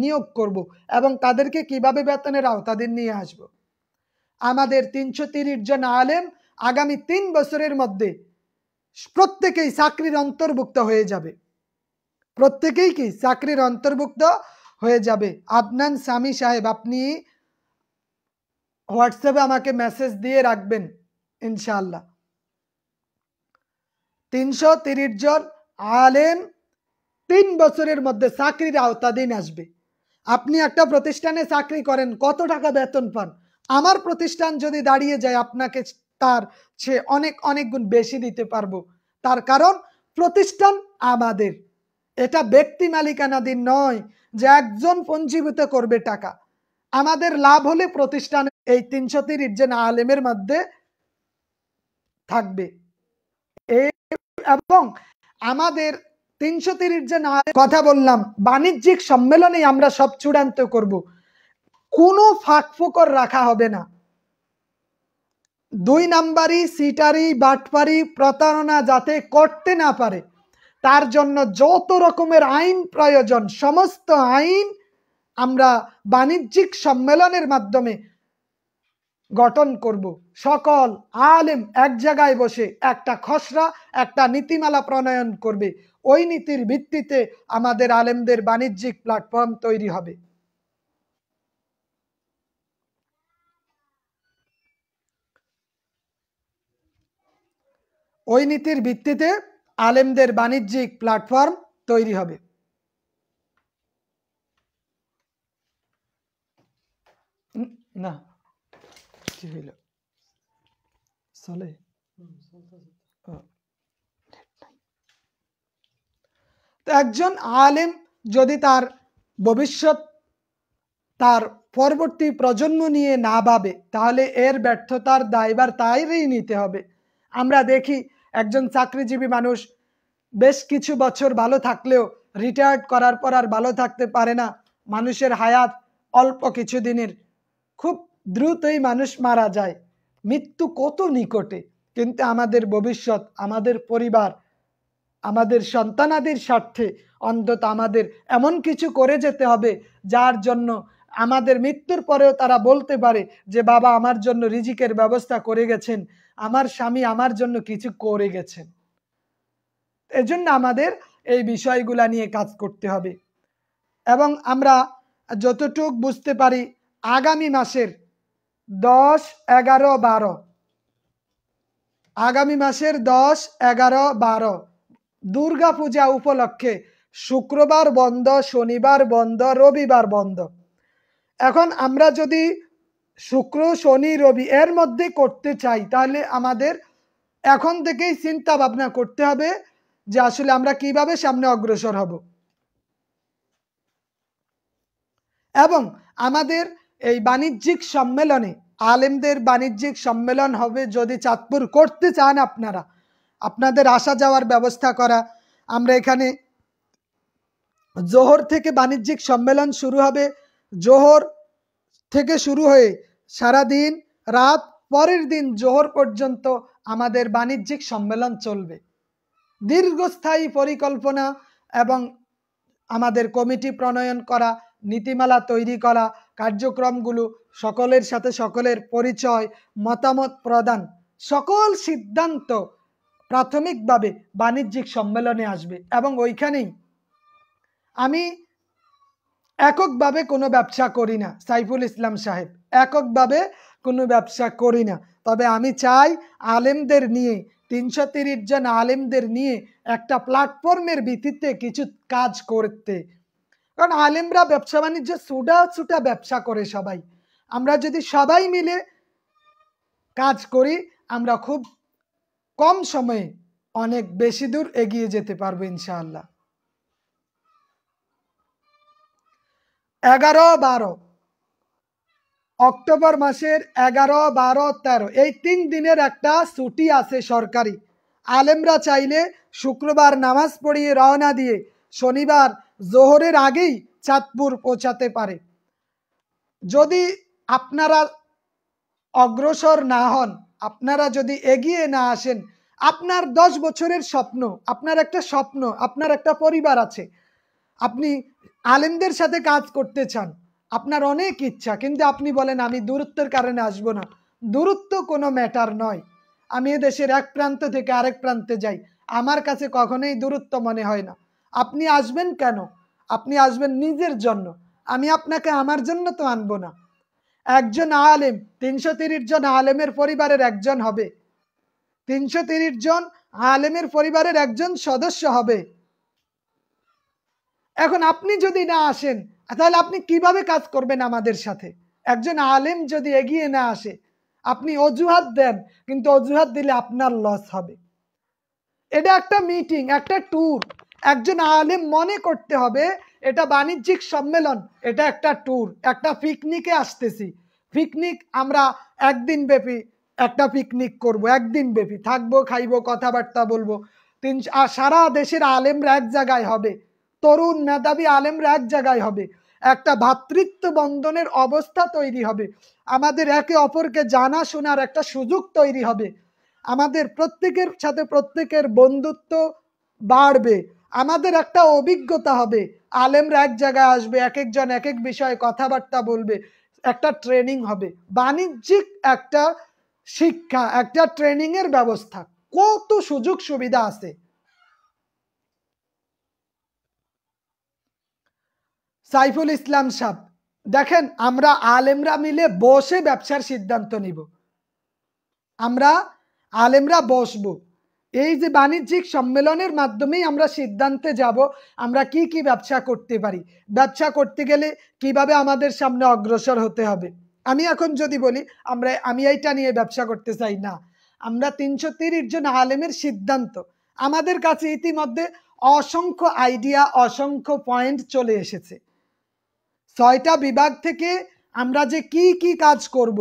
নিয়োগ করব এবং তাদেরকে কিভাবে বেতনের আওতাধীন নিয়ে আসব। আমাদের 330 জন আলেম আগামী 3 বছরের মধ্যে প্রত্যেকেই চাকরির অন্তর্ভুক্ত হয়ে যাবে। প্রত্যেকেই কি চাকরির অন্তর্ভুক্ত হয়ে যাবে। আদনান সামি সাহেব, আপনি হোয়াটসঅ্যাপে আমাকে মেসেজ দিয়ে রাখবেন ইনশাআল্লাহ। 330 জন আলেম 3 বছরের মধ্যে চাকরির আওতাধীন আসবে। আপনি একটা প্রতিষ্ঠানে চাকরি করেন, কত টাকা বেতন পান? আমার প্রতিষ্ঠান যদি দাঁড়িয়ে যায়, আপনাকে তার সে অনেক গুণ বেশি দিতে পারবো। তার কারণ প্রতিষ্ঠান আমাদের, এটা ব্যক্তি মালিকানাধীন নয় যে একজন পঞ্জীভূত করবে টাকা। আমাদের লাভ হলে প্রতিষ্ঠান এই 330 জন আলেমের মধ্যে থাকবে। এবং আমাদের 330 জন কথা বললাম, বাণিজ্যিক সম্মেলনে আমরা সব চূড়ান্ত করব। কোনো ফাঁকফোকর রাখা হবে না। 2 নাম্বারি, সিটারি, বাটপারি, প্রতারণা যাতে করতে না পারে, তার জন্য যত রকমের আইন প্রয়োজন, সমস্ত আইন আমরা বাণিজ্যিক সম্মেলনের মাধ্যমে গঠন করব। সকল আলেম এক জায়গায় বসে একটা খসড়া, একটা নীতিমালা প্রণয়ন করবে। ওই নীতির ভিত্তিতে আমাদের আলেমদের বাণিজ্যিক প্ল্যাটফর্ম তৈরি হবে। ওই নীতির ভিত্তিতে আলেমদের বাণিজ্যিক প্ল্যাটফর্ম তৈরি হবে। না কি হইল চলে? তো একজন আলেম যদি তার ভবিষ্যৎ, তার পরবর্তী প্রজন্ম নিয়ে না ভাবে, তাহলে এর ব্যর্থতার দায়ভার তাইরই নিতে হবে। আমরা দেখি একজন চাকরিজীবী মানুষ বেশ কিছু বছর ভালো থাকলেও রিটায়ার্ড করার পর আর ভালো থাকতে পারে না। মানুষের হায়াত অল্প কিছু দিনের, খুব দ্রুতই মানুষ মারা যায়, মৃত্যু কত নিকটে। কিন্তু আমাদের ভবিষ্যৎ, আমাদের পরিবার, আমাদের সন্তানাদির স্বার্থে অন্তত আমাদের এমন কিছু করে যেতে হবে যার জন্য আমাদের মৃত্যুর পরেও তারা বলতে পারে যে বাবা আমার জন্য রিজিকের ব্যবস্থা করে গেছেন, আমার স্বামী আমার জন্য কিছু করে গেছেন। এজন্য আমাদের এই বিষয়গুলা নিয়ে কাজ করতে হবে। এবং আমরা যতটুক বুঝতে পারি আগামী মাসের 10, 11, 12, আগামী মাসের 10, 11, 12 দুর্গা পূজা উপলক্ষে শুক্রবার বন্ধ, শনিবার বন্ধ, রবিবার বন্ধ। এখন আমরা যদি শুক্র, শনি, রবি এর মধ্যে করতে চাই, তাহলে আমাদের এখন থেকেই চিন্তা ভাবনা করতে হবে যে আসলে আমরা কিভাবে সামনে অগ্রসর হব। এবং আমাদের এই বাণিজ্যিক সম্মেলনে, আলেমদের বাণিজ্যিক সম্মেলন হবে, যদি চাঁদপুর করতে চান আপনারা, আপনাদের আসা যাওয়ার ব্যবস্থা করা। আমরা এখানে জোহর থেকে বাণিজ্যিক সম্মেলন শুরু হবে, জোহর থেকে শুরু হয়ে সারাদিন রাত, পরের দিন জোহর পর্যন্ত আমাদের বাণিজ্যিক সম্মেলন চলবে। দীর্ঘস্থায়ী পরিকল্পনা এবং আমাদের কমিটি প্রণয়ন করা, নীতিমালা তৈরি করা, কার্যক্রমগুলো, সকলের সাথে সকলের পরিচয়, মতামত প্রদান, সকল সিদ্ধান্ত প্রাথমিকভাবে বাণিজ্যিক সম্মেলনে আসবে। এবং ওইখানেই আমি এককভাবে কোনো ব্যবসা করি না, সাইফুল ইসলাম সাহেব, এককভাবে কোনো ব্যবসা করি না। তবে আমি চাই আলেমদের নিয়ে, 330 জন আলেমদের নিয়ে একটা প্ল্যাটফর্মের ভিত্তিতে কিছু কাজ করতে। কারণ আলেমরা ব্যবসা বাণিজ্য ছুটা ব্যবসা করে সবাই। আমরা যদি সবাই মিলে কাজ করি, আমরা খুব কম সময়ে অনেক বেশি দূর এগিয়ে যেতে পারবো ইনশাআল্লাহ। 11, 12 অক্টোবর মাসের 11, 12, 13 এই 3 দিনের একটা ছুটি আছে সরকারি। আলেমরা চাইলে শুক্রবার নামাজ পড়িয়ে রওনা দিয়ে শনিবার জোহরের আগেই চাঁদপুর পৌঁছাতে পারে। যদি আপনারা অগ্রসর না হন, আপনারা যদি এগিয়ে না আসেন, আপনার 10 বছরের স্বপ্ন, আপনার একটা স্বপ্ন, আপনার একটা পরিবার আছে, আপনি আলেমদের সাথে কাজ করতে চান, আপনার অনেক ইচ্ছা, কিন্তু আপনি বলেন আমি দূরত্বের কারণে আসবো না। দূরত্ব কোনো ম্যাটার নয়। আমি দেশের এক প্রান্ত থেকে আরেক প্রান্তে যাই, আমার কাছে কখনোই দূরত্ব মনে হয় না। আপনি আসবেন কেন? আপনি আসবেন নিজের জন্য। আমি আপনাকে আমার জন্য তো আনবো না। একজন আলেম 330 জন আলেমের পরিবারের একজন হবে, 330 জন আলেমের পরিবারের একজন সদস্য হবে। এখন আপনি যদি না আসেন, তাহলে আপনি কিভাবে কাজ করবেন আমাদের সাথে? একজন আলেম যদি এগিয়ে না আসে, আপনি অজুহাত দেন, কিন্তু অজুহাত দিলে আপনার লস হবে। এটা একটা মিটিং, একটা ট্যুর। একজন আলেম মনে করতে হবে এটা বাণিজ্যিক সম্মেলন, এটা একটা ট্যুর, একটা পিকনিকে আসতেছি। পিকনিক আমরা একদিন ব্যাপী একটা পিকনিক করব, একদিন ব্যাপী থাকবো, খাইবো, কথাবার্তা বলবো। সারা দেশের আলেমরা এক জায়গায় হবে, তরুণ মেধাবী আলেমরা এক জায়গায় হবে, একটা ভ্রাতৃত্ব বন্ধনের অবস্থা তৈরি হবে, আমাদের একে অপরকে জানা শোনার একটা সুযোগ তৈরি হবে, আমাদের প্রত্যেকের সাথে প্রত্যেকের বন্ধুত্ব বাড়বে, আমাদের একটা অভিজ্ঞতা হবে। আলেমরা এক জায়গায় আসবে, এক একজন এক এক বিষয়ে কথাবার্তা বলবে, একটা ট্রেনিং হবে, বাণিজ্যিক একটা শিক্ষা, একটা ট্রেনিং এর ব্যবস্থা, কত সুযোগ সুবিধা আছে। সাইফুল ইসলাম সাহেব দেখেন, আমরা আলেমরা মিলে বসে ব্যবসার সিদ্ধান্ত নিব, আমরা আলেমরা বসবো, এই যে বাণিজ্যিক সম্মেলনের মাধ্যমেই আমরা সিদ্ধান্তে যাব আমরা কি কি ব্যবসা করতে পারি, ব্যবসা করতে গেলে কিভাবে আমাদের সামনে অগ্রসর হতে হবে। আমি এখন যদি বলি আমি এইটা নিয়ে ব্যবসা করতে চাই না, আমরা 330 জন আলেমের সিদ্ধান্ত, আমাদের কাছে ইতিমধ্যে অসংখ্য আইডিয়া, অসংখ্য পয়েন্ট চলে এসেছে। 6টা বিভাগ থেকে আমরা যে কি কি কাজ করব,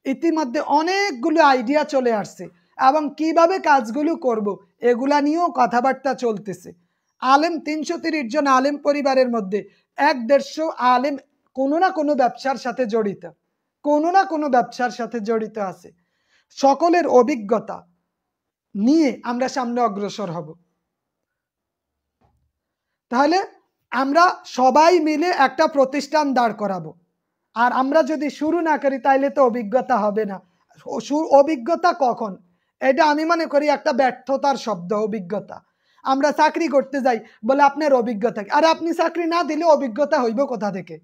ইতিমধ্যে অনেকগুলো আইডিয়া চলে আসছে, এবং কিভাবে কাজগুলো করব এগুলা নিয়েও কথাবার্তা চলতেছে। আলেম 330 জন আলেম পরিবারের মধ্যে 150 আলেম কোনো না কোনো ব্যবসার সাথে জড়িত, কোনো না কোনো ব্যবসার সাথে জড়িত আছে। সকলের অভিজ্ঞতা নিয়ে আমরা সামনে অগ্রসর হব। তাহলে আমরা সবাই মিলে একটা প্রতিষ্ঠান দাঁড় করাবো, আর আমরা যদি শুরু না করি তাইলে তো অভিজ্ঞতা হবে না। অভিজ্ঞতা কখন, এটা আমি মনে করি একটা ব্যর্থতার শব্দ, অভিজ্ঞতা। আমরা চাকরি করতে যাই, বলে আপনার অভিজ্ঞতা, আর আপনি চাকরি না দিলে অভিজ্ঞতা হইব কোথা থেকে?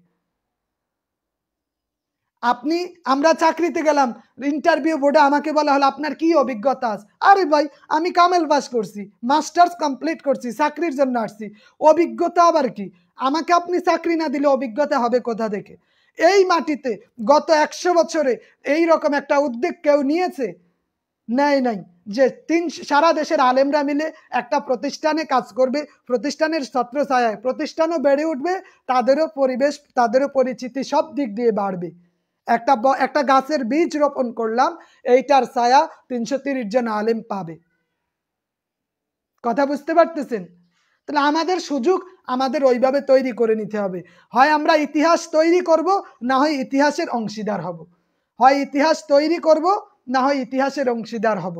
আমরা চাকরিতে গেলাম, ইন্টারভিউ বোর্ডে আমাকে বলা হলো আপনার কি অভিজ্ঞতা আছে, আরে ভাই আমি কামেল পাস করছি, মাস্টার্স কমপ্লিট করছি, চাকরির জন্য আসছি, অভিজ্ঞতা আবার কি? আমাকে আপনি চাকরি না দিলে অভিজ্ঞতা হবে কোথা থেকে? এই মাটিতে গত 100 বছরে এই রকম একটা উদ্যোগ কেউ নিয়েছে? নেয় নাই, যে সারা দেশের আলেমরা মিলে একটা প্রতিষ্ঠানে কাজ করবে, প্রতিষ্ঠানের ছত্র ছায়ায় প্রতিষ্ঠানও বেড়ে উঠবে, তাদেরও পরিবেশ, তাদেরও পরিচিতি সব দিক দিয়ে বাড়বে। একটা গাছের বীজ রোপণ করলাম, এইটার ছায়া 330 জন আলেম পাবে। কথা বুঝতে পারতেছেন? তাহলে আমাদের সুযোগ আমাদের ওইভাবে তৈরি করে নিতে হবে। হয় আমরা ইতিহাস তৈরি করব, না হয় ইতিহাসের অংশীদার হব। হয় ইতিহাস তৈরি করব, না হয় ইতিহাসের অংশীদার হব,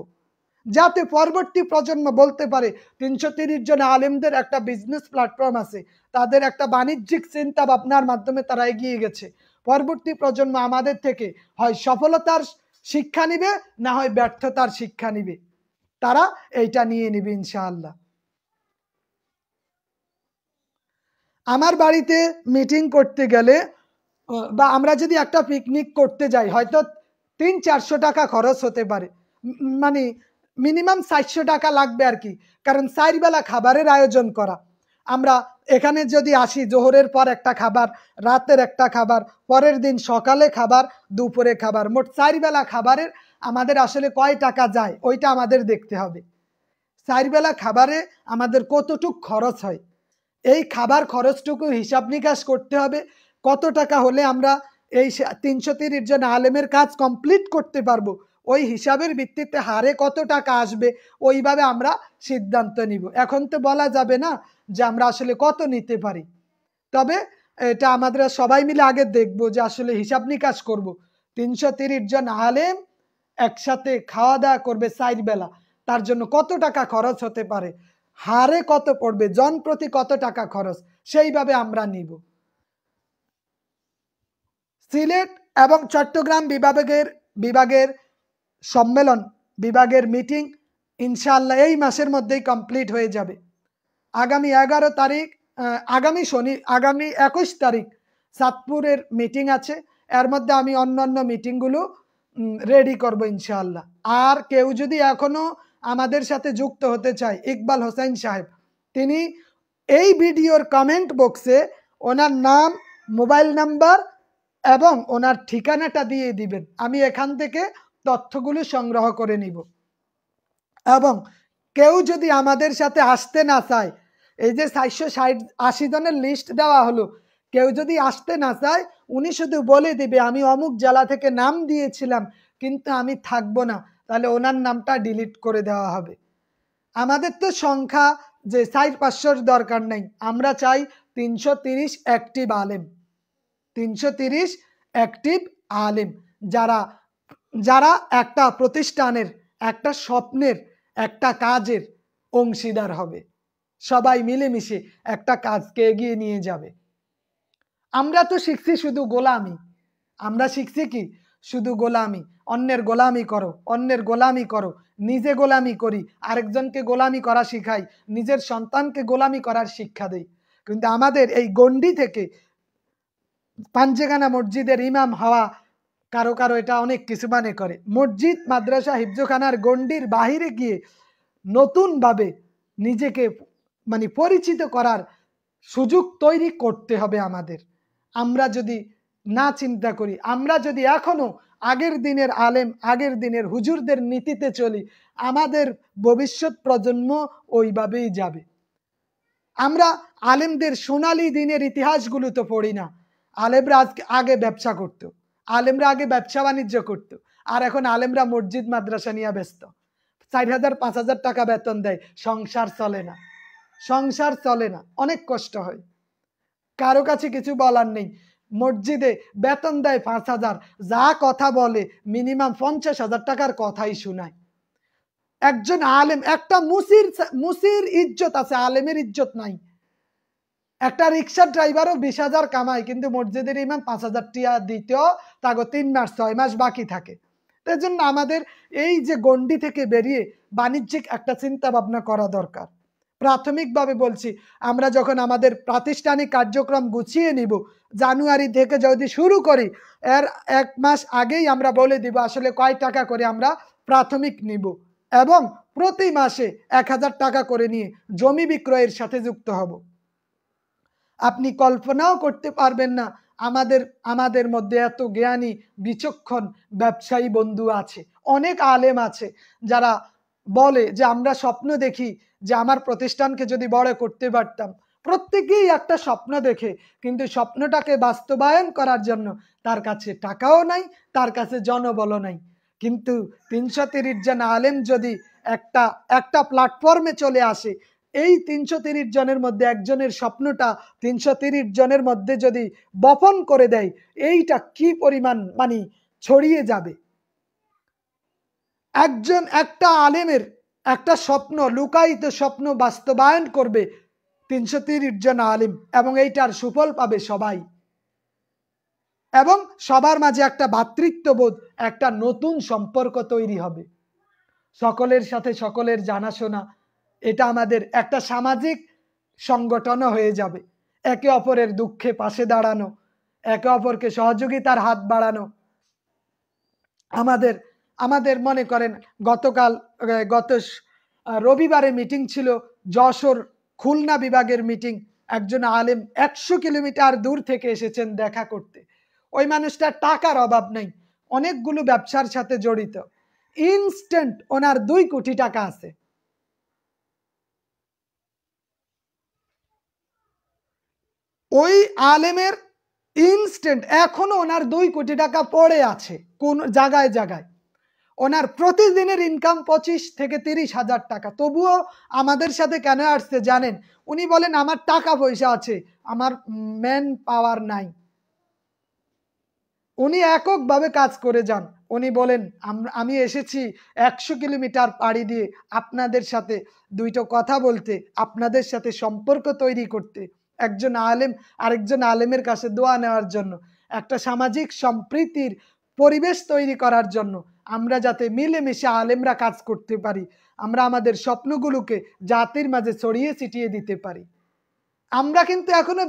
যাতে পরবর্তী প্রজন্ম বলতে পারে 330 জন আলেমদের একটা বিজনেস প্ল্যাটফর্ম আছে, তাদের একটা বাণিজ্যিক চিন্তা ভাবনার মাধ্যমে তারা এগিয়ে গেছে। পরবর্তী প্রজন্ম আমাদের থেকে হয় সফলতার শিক্ষা নিবে, না হয় ব্যর্থতার শিক্ষা নিবে, তারা এইটা নিয়ে নিবে ইনশাআল্লাহ। আমার বাড়িতে মিটিং করতে গেলে বা আমরা যদি একটা পিকনিক করতে যাই, হয়তো 300-400 টাকা খরচ হতে পারে, মানে মিনিমাম 400 টাকা লাগবে আর কি, কারণ 4 বেলা খাবারের আয়োজন করা। আমরা এখানে যদি আসি, জোহরের পর একটা খাবার, রাতের একটা খাবার, পরের দিন সকালে খাবার, দুপুরে খাবার, মোট 4 বেলা খাবারের আমাদের আসলে কয় টাকা যায় ওইটা আমাদের দেখতে হবে। 4 বেলা খাবারে আমাদের কতটুক খরচ হয়, এই খাবার খরচটুকু হিসাব নিকাশ করতে হবে। কত টাকা হলে আমরা এই 330 জন আলেমের কাজ কমপ্লিট করতে পারবো, ওই হিসাবের ভিত্তিতে হারে কত টাকা আসবে, ওইভাবে আমরা সিদ্ধান্ত নিব। এখন তো বলা যাবে না যে আমরা আসলে কত নিতে পারি, তবে এটা আমাদের সবাই মিলে আগে দেখবো যে আসলে হিসাব নিকাশ করব। 330 জন আলেম একসাথে খাওয়া দাওয়া করবে 4 বেলা, তার জন্য কত টাকা খরচ হতে পারে, হারে কত পড়বে, জন প্রতি কত টাকা খরচ, সেইভাবে আমরা নিব। সিলেট এবং চট্টগ্রাম বিভাগের সম্মেলন, বিভাগের মিটিং ইনশাআল্লাহ এই মাসের মধ্যেই কমপ্লিট হয়ে যাবে। আগামী 11 তারিখ, আগামী 21 তারিখ চাঁদপুরের মিটিং আছে, এর মধ্যে আমি অন্যান্য মিটিংগুলো রেডি করব ইনশাআল্লাহ। আর কেউ যদি এখনো আমাদের সাথে যুক্ত হতে চায়, ইকবাল হোসেন সাহেব, তিনি এই ভিডিওর কমেন্ট বক্সে ওনার নাম, মোবাইল নাম্বার এবং ওনার ঠিকানাটা দিয়ে দিবেন, আমি এখান থেকে তথ্যগুলো সংগ্রহ করে নিব। এবং কেউ যদি আমাদের সাথে আসতে না চায়, এই যে 480 জনের লিস্ট দেওয়া হলো, কেউ যদি আসতে না চায়, উনি শুধু বলে দিবে আমি অমুক জেলা থেকে নাম দিয়েছিলাম কিন্তু আমি থাকবো না, তাহলে ওনার নামটা ডিলিট করে দেওয়া হবে। আমাদের তো সংখ্যা যে 400-500 দরকার নেই, আমরা চাই 330 অ্যাক্টিভ আলেম, 330 অ্যাক্টিভ আলেম, যারা একটা প্রতিষ্ঠানের, একটা স্বপ্নের, একটা কাজের অংশীদার হবে, সবাই মিলেমিশে একটা কাজকে এগিয়ে নিয়ে যাবে। আমরা তো শিখছি শুধু গোলামি, আমরা শিখছি কি শুধু গোলামি, অন্যের গোলামি করো, অন্যের গোলামি করো, নিজে গোলামি করি, আরেকজনকে গোলামি করা শিখাই, নিজের সন্তানকে গোলামি করার শিক্ষা দেই। কিন্তু আমাদের এই গণ্ডি থেকে পাঞ্জেখানা মসজিদের ইমাম হওয়া কারো কারো এটা অনেক কিছু মনে করে। মসজিদ মাদ্রাসা হিফজখানার গণ্ডির বাহিরে গিয়ে নতুনভাবে নিজেকে পরিচিত করার সুযোগ তৈরি করতে হবে আমাদের। আমরা যদি না চিন্তা করি, আমরা যদি এখনো আগের দিনের আলেম, আগের দিনের হুজুরদের নীতিতে চলি, আমাদের ভবিষ্যৎ প্রজন্ম ওইভাবেই যাবে। আমরা আলেমদের সোনালী দিনের ইতিহাসগুলো তো পড়ি না। আলেমরা আগে ব্যবসা করতো, আলেমরা আগে ব্যবসা বাণিজ্য করতো, আর এখন আলেমরা মসজিদ মাদ্রাসা নিয়ে ব্যস্ত। 4,000 5,000 টাকা বেতন দেয়, সংসার চলে না, সংসার চলে না, অনেক কষ্ট হয়। কারো কাছে কিছু বলার নেই। মসজিদে বেতন দেয় 5,000, যা কথা বলে মিনিমাম 50,000 টাকার কথাই শোনায়। একজন আলেম, একটা মুসির ইজ্জত আছে, আলেমের ইজ্জত নাই। একটা রিক্সার ড্রাইভারও 20,000 কামায়, কিন্তু মসজিদের ইমাম 5,000 টাকা দিতেও তাকে 3 মাস 6 মাস বাকি থাকে। তাই জন্য আমাদের এই যে গণ্ডি থেকে বেরিয়ে বাণিজ্যিক একটা চিন্তা ভাবনা করা দরকার। প্রাথমিকভাবে বলছি, আমরা যখন আমাদের প্রাতিষ্ঠানিক কার্যক্রম গুছিয়ে নিব, জানুয়ারি থেকে যদি শুরু করি, এর 1 মাস আগেই আমরা বলে দিব আসলে কয় টাকা করে আমরা প্রাথমিক নিব, এবং প্রতি মাসে 1,000 টাকা করে নিয়ে জমি বিক্রয়ের সাথে যুক্ত হব। আপনি কল্পনাও করতে পারবেন না আমাদের মধ্যে এত জ্ঞানী বিচক্ষণ ব্যবসায়ী বন্ধু আছে, অনেক আলেম আছে যারা বলে যে আমরা স্বপ্ন দেখি যে আমার প্রতিষ্ঠানকে যদি বড় করতে পারতাম। প্রত্যেকেই একটা স্বপ্ন দেখে, কিন্তু স্বপ্নটাকে বাস্তবায়ন করার জন্য তার কাছে টাকাও নাই, তার কাছে জনবলও নাই। কিন্তু 330 জন আলেম যদি একটা প্ল্যাটফর্মে চলে আসে, এই 330 জনের মধ্যে একজনের স্বপ্নটা 330 জনের মধ্যে যদি বপন করে দেয়, এইটা কি পরিমাণ ছড়িয়ে যাবে। একটা আলেমের একটা স্বপ্ন, লুকায়িত স্বপ্ন বাস্তবায়ন করবে 330 জন আলেম, এবং এইটার সুফল পাবে সবাই, এবং সবার মাঝে একটা ভ্রাতৃত্ববোধ, একটা নতুন সম্পর্ক তৈরি হবে, সকলের সাথে সকলের জানাশোনা। এটা আমাদের একটা সামাজিক সংগঠনও হয়ে যাবে। একে অপরের দুঃখে পাশে দাঁড়ানো, একে অপরকে সহযোগিতার হাত বাড়ানো। আমাদের মনে করেন গত রবিবারে মিটিং ছিল, যশোর খুলনা বিভাগের মিটিং। একজন আলেম 100 কিলোমিটার দূর থেকে এসেছেন দেখা করতে। ওই মানুষটার টাকার অভাব নেই, অনেকগুলো ব্যবসার সাথে জড়িত, ইনস্ট্যান্ট ওনার 2 কোটি টাকা আছে। ওই আলেমের ইনস্ট্যান্ট এখনো ওনার 2 কোটি টাকা পড়ে আছে কোন জায়গায় জায়গায়। ওনার প্রতিদিনের ইনকাম 25 থেকে 30,000 টাকা। তবুও আমাদের সাথে কেন আসছে জানেন? উনি বলেন আমার টাকা পয়সা আছে, আমার ম্যান পাওয়ার নাই। উনি এককভাবে কাজ করে যান। উনি বলেন আমি এসেছি 100 কিলোমিটার পাড়ি দিয়ে আপনাদের সাথে দুইটা কথা বলতে, আপনাদের সাথে সম্পর্ক তৈরি করতে, একজন আলেম আরেকজন আলেমের কাছে দোয়া নেওয়ার জন্য, একটা সামাজিক সম্প্রীতির পরিবেশ তৈরি করার জন্য, আমরা যাতে মিলেমিশে আলেমরা কাজ করতে পারি, আমরা আমাদের স্বপ্নগুলোকে জাতির মাঝে ছড়িয়ে ছিটিয়ে দিতে পারি। আমরা কিন্তু এখনো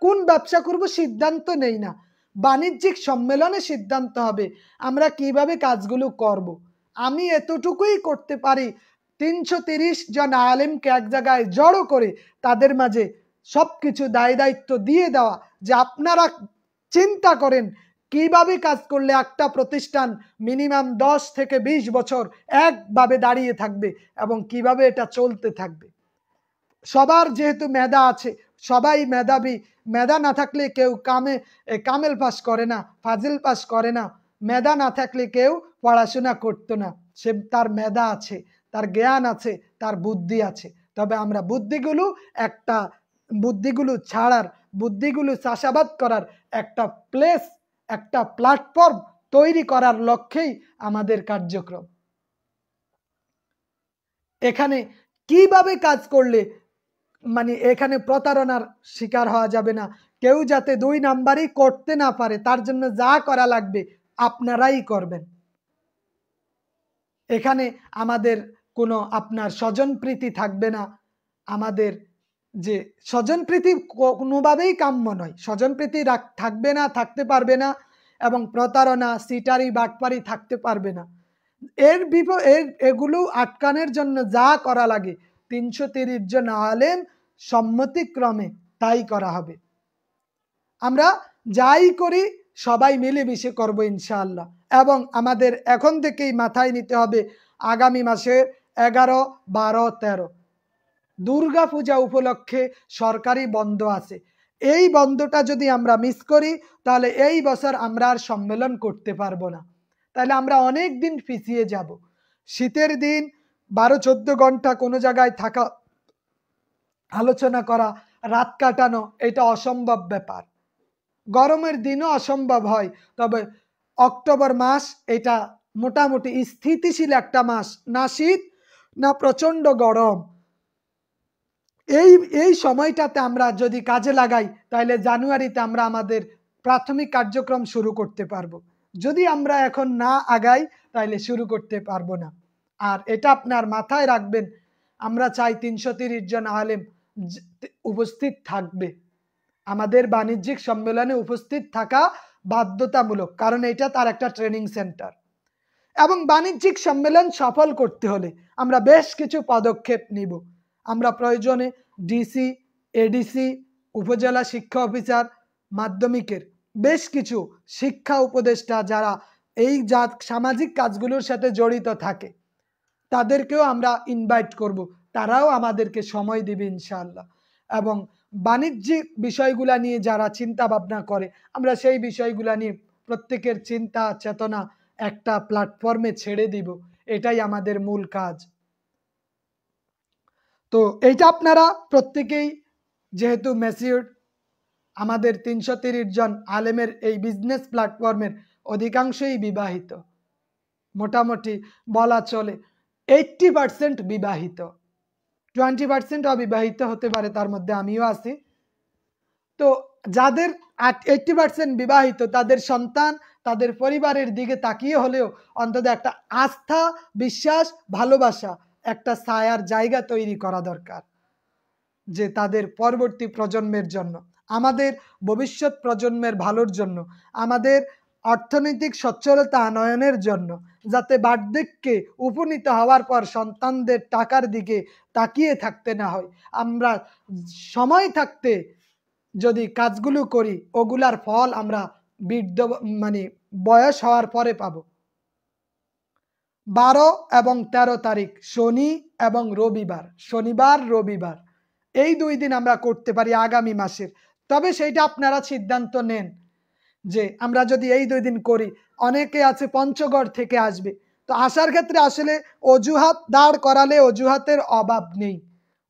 কোন ব্যবসা করব সিদ্ধান্ত নেই না। বাণিজ্যিক সম্মেলনে সিদ্ধান্ত হবে আমরা কিভাবে কাজগুলো করব। আমি এতটুকুই করতে পারি, 330 জন আলেমকে এক জায়গায় জড়ো করে তাদের মাঝে সবকিছু দায়িত্ব দিয়ে দেওয়া, যে আপনারা চিন্তা করেন কিভাবে কাজ করলে একটা প্রতিষ্ঠান মিনিমাম 10 থেকে 20 বছর একভাবে দাঁড়িয়ে থাকবে, এবং কিভাবে এটা চলতে থাকবে। সবার যেহেতু মেধা আছে, সবাই মেধাবী, মেধা না থাকলে কেউ কামেল পাস করে না, ফাজিল পাস করে না। মেধা না থাকলে কেউ পড়াশোনা করতো না। তার মেধা আছে, তার জ্ঞান আছে, তার বুদ্ধি আছে। তবে আমরা বুদ্ধিগুলো ছাড়ার, বুদ্ধিগুলো চাষাবাদ করার একটা একটা প্ল্যাটফর্ম তৈরি করার লক্ষ্যেই আমাদের কার্যক্রম। এখানে কিভাবে কাজ করলে এখানে প্রতারণার শিকার হওয়া যাবে না, কেউ যাতে 2 নাম্বারই করতে না পারে তার জন্য যা করা লাগবে আপনারাই করবেন। এখানে আমাদের কোনো আপনার স্বজনপ্রীতি থাকবে না। আমাদের যে স্বজনপ্রীতি কোনোভাবেই কাম্য নয়, স্বজনপ্রীতি থাকবে না, থাকতে পারবে না, এবং প্রতারণা, সিটারি, বাটপারি থাকতে পারবে না। এগুলো আটকানোর জন্য যা করা লাগে 330 জন আলেম সম্মতিক্রমে তাই করা হবে। আমরা যাই করি সবাই মিলেমিশে করব ইনশাআল্লাহ। এবং আমাদের এখন থেকেই মাথায় নিতে হবে আগামী মাসে 11, 12, 13 দুর্গা পূজা উপলক্ষে সরকারি বন্ধ আছে। এই বন্ধটা যদি আমরা মিস করি তাহলে এই বছর আমরা আর সম্মেলন করতে পারবো না। তাহলে আমরা অনেক দিন পিছিয়ে যাব। শীতের দিন 12-14 ঘন্টা কোনো জায়গায় থাকা, আলোচনা করা, রাত কাটানো এটা অসম্ভব ব্যাপার। গরমের দিনও অসম্ভব হয়, তবে অক্টোবর মাস এটা মোটামুটি স্থিতিশীল একটা মাস, না শীত না প্রচন্ড গরম। এই সময়টাতে আমরা যদি কাজে লাগাই তাহলে জানুয়ারিতে আমরা আমাদের প্রাথমিক কার্যক্রম শুরু করতে পারবো। যদি আমরা এখন না আগাই তাহলে শুরু করতে পারবো না। আর এটা আপনার মাথায় রাখবেন, আমরা চাই 330 জন আলেম উপস্থিত থাকবে। আমাদের বাণিজ্যিক সম্মেলনে উপস্থিত থাকা বাধ্যতামূলক, কারণ এটা তার একটা ট্রেনিং সেন্টার। এবং বাণিজ্যিক সম্মেলন সফল করতে হলে আমরা বেশ কিছু পদক্ষেপ নিব। আমরা প্রয়োজনে ডিসি, এডিসি, উপজেলা শিক্ষা অফিসার, মাধ্যমিকের বেশ কিছু শিক্ষা উপদেষ্টা যারা এই সামাজিক কাজগুলোর সাথে জড়িত থাকে তাদেরকেও আমরা ইনভাইট করব। তারাও আমাদেরকে সময় দিবে ইনশাআল্লাহ। এবং বাণিজ্যিক বিষয়গুলা নিয়ে যারা চিন্তা ভাবনা করে আমরা সেই বিষয়গুলা নিয়ে প্রত্যেকের চিন্তা চেতনা একটা প্ল্যাটফর্মে ছেড়ে দিব। এটাই আমাদের মূল কাজ। তো এইটা আপনারা প্রত্যেকেই যেহেতু ম্যাচিউরড, আমাদের 330 জন আলেমের এই বিজনেস প্ল্যাটফর্মের অধিকাংশই বিবাহিত, মোটামুটি বলা চলে 80% বিবাহিত, 20% অবিবাহিত হতে পারে, তার মধ্যে আমিও আছি। তো যাদের 80% বিবাহিত তাদের সন্তান, তাদের পরিবারের দিকে তাকিয়ে হলেও অন্তত একটা আস্থা, বিশ্বাস, ভালোবাসা, একটা ছায়ার জায়গা তৈরি করা দরকার, যে তাদের পরবর্তী প্রজন্মের জন্য, আমাদের ভবিষ্যৎ প্রজন্মের ভালোর জন্য, আমাদের অর্থনৈতিক সচ্ছলতা আনয়নের জন্য, যাতে বার্ধক্যে উপনীত হওয়ার পর সন্তানদের টাকার দিকে তাকিয়ে থাকতে না হয়। আমরা সময় থাকতে যদি কাজগুলো করি ওগুলার ফল আমরা বৃদ্ধ বয়স হওয়ার পরে পাবো। 12 এবং 13 তারিখ শনি এবং রবিবার, শনিবার রবিবার, এই 2 দিন আমরা করতে পারি আগামী মাসের। তবে সেইটা আপনারা সিদ্ধান্ত নেন যে আমরা যদি এই 2 দিন করি। অনেকে আছে পঞ্চগড় থেকে আসবে, তো আসার ক্ষেত্রে আসলে অজুহাত দাঁড় করালে অজুহাতের অভাব নেই,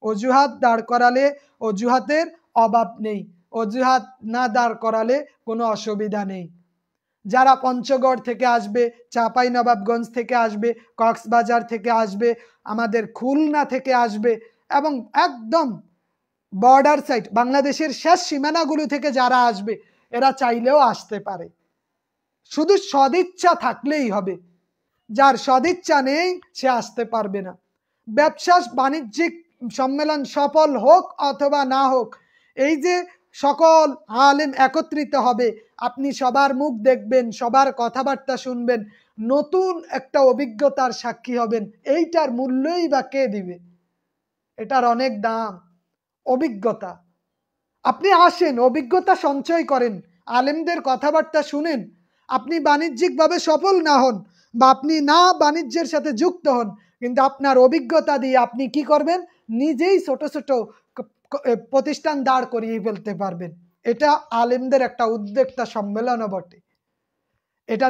অজুহাত দাঁড় করালে অজুহাতের অভাব নেই, অজুহাত না দাঁড় করালে কোনো অসুবিধা নেই। যারা পঞ্চগড় থেকে আসবে, চাঁপাইনবাবগঞ্জ থেকে আসবে, কক্সবাজার থেকে আসবে, আমাদের খুলনা থেকে আসবে, এবং একদম বর্ডার সাইড বাংলাদেশের শেষ সীমানাগুলো থেকে যারা আসবে এরা চাইলেও আসতে পারে, শুধু সদিচ্ছা থাকলেই হবে। যার সদিচ্ছা নেই সে আসতে পারবে না। ব্যবসা বাণিজ্যিক সম্মেলন সফল হোক অথবা না হোক, এই যে সকল আলেম একত্রিত হবে, আপনি সবার মুখ দেখবেন, সবার কথাবার্তা শুনবেন, নতুন একটা অভিজ্ঞতার সাক্ষী হবেন। এইটার মূল্যই বা কে দিবে? এটার অনেক দাম, অভিজ্ঞতা। আপনি আসেন, অভিজ্ঞতা সঞ্চয় করেন, আলেমদের কথাবার্তা শুনেন। আপনি বাণিজ্যিকভাবে সফল না হন বা আপনি না বাণিজ্যের সাথে যুক্ত হন, কিন্তু আপনার অভিজ্ঞতা দিয়ে আপনি কি করবেন? নিজেই ছোট ছোট প্রতিষ্ঠান দাঁড় করিয়ে ফেলতে পারবেন। এটা আলেমদের একটা উদ্যোক্তা সম্মেলনও বটে। এটা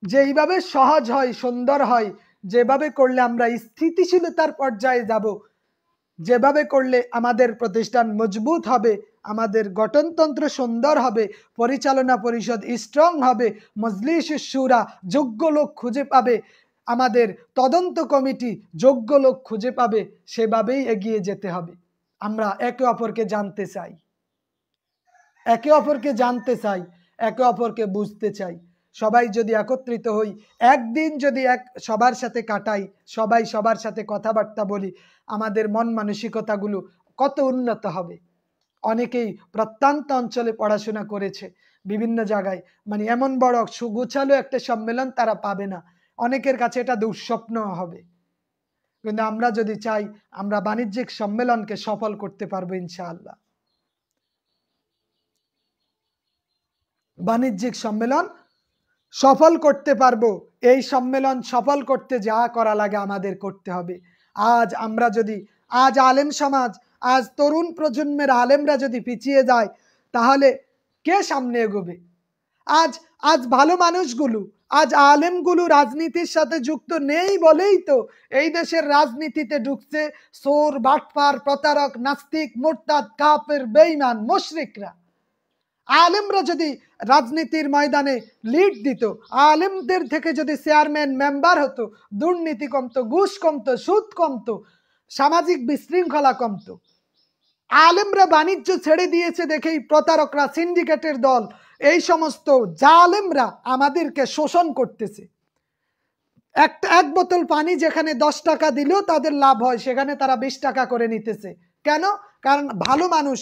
যেইভাবে সহজ হয়, সুন্দর হয়, যেভাবে করলে আমরা স্থিতিশীলতার পর্যায়ে যাব, যেভাবে করলে আমাদের প্রতিষ্ঠান মজবুত হবে, আমাদের গঠনতন্ত্র সুন্দর হবে, পরিচালনা পরিষদ স্ট্রং হবে, মজলিস শুরা যোগ্য লোক খুঁজে পাবে, আমাদের তদন্ত কমিটি যোগ্য লোক খুঁজে পাবে, সেভাবেই এগিয়ে যেতে হবে। আমরা একে অপরকে জানতে চাই, একে অপরকে জানতে চাই, একে অপরকে বুঝতে চাই। সবাই যদি একত্রিত হই, একদিন যদি সবার সাথে কাটাই, সবাই সবার সাথে কথাবার্তা বলি, আমাদের মন মানসিকতাগুলো কত উন্নত হবে। অনেকেই প্রত্যন্ত অঞ্চলে পড়াশোনা করেছে, বিভিন্ন জায়গায়, মানে এমন বড় সুগোছালো একটা সম্মেলন তারা পাবে না, অনেকের কাছে এটা দুঃস্বপ্ন হবে। কিন্তু আমরা যদি চাই, আমরা বাণিজ্যিক সম্মেলনকে সফল করতে পারবো ইনশাআল্লাহ। বাণিজ্যিক সম্মেলন সফল করতে পারবো। এই সম্মেলন সফল করতে যা করা লাগে আমাদের করতে হবে। আজ আমরা যদি, আজ আলেম সমাজ, আজ তরুণ প্রজন্মের আলেমরা যদি পিছিয়ে যায়, তাহলে কে সামনে এগোবে? আজ আজ ভালো মানুষগুলো, আজ আলেমগুলো রাজনীতির সাথে যুক্ত নেই বলেই তো এই দেশের রাজনীতিতে ঢুকছে চোর, বাটপার, প্রতারক, নাস্তিক, মুরতাদ, কাফের, বেঈমান, মুশরিকরা। আলেমরা যদি রাজনীতির ময়দানে লিড দিত, আলেমদের থেকে যদি চেয়ারম্যান মেম্বার হতো, দুর্নীতি কমতো, ঘুষ কমতো, সুদ কমতো, সামাজিক বিশৃঙ্খলা কমতো। আলেমরা বাণিজ্য ছেড়ে দিয়েছে দেখেই প্রতারকরা, সিন্ডিকেটের দল, এই সমস্ত জালেমরা আমাদেরকে শোষণ করতেছে। এক বোতল পানি যেখানে 10 টাকা দিলেও তাদের লাভ হয়, সেখানে তারা 20 টাকা করে নিতেছে। কেন? কারণ ভালো মানুষ,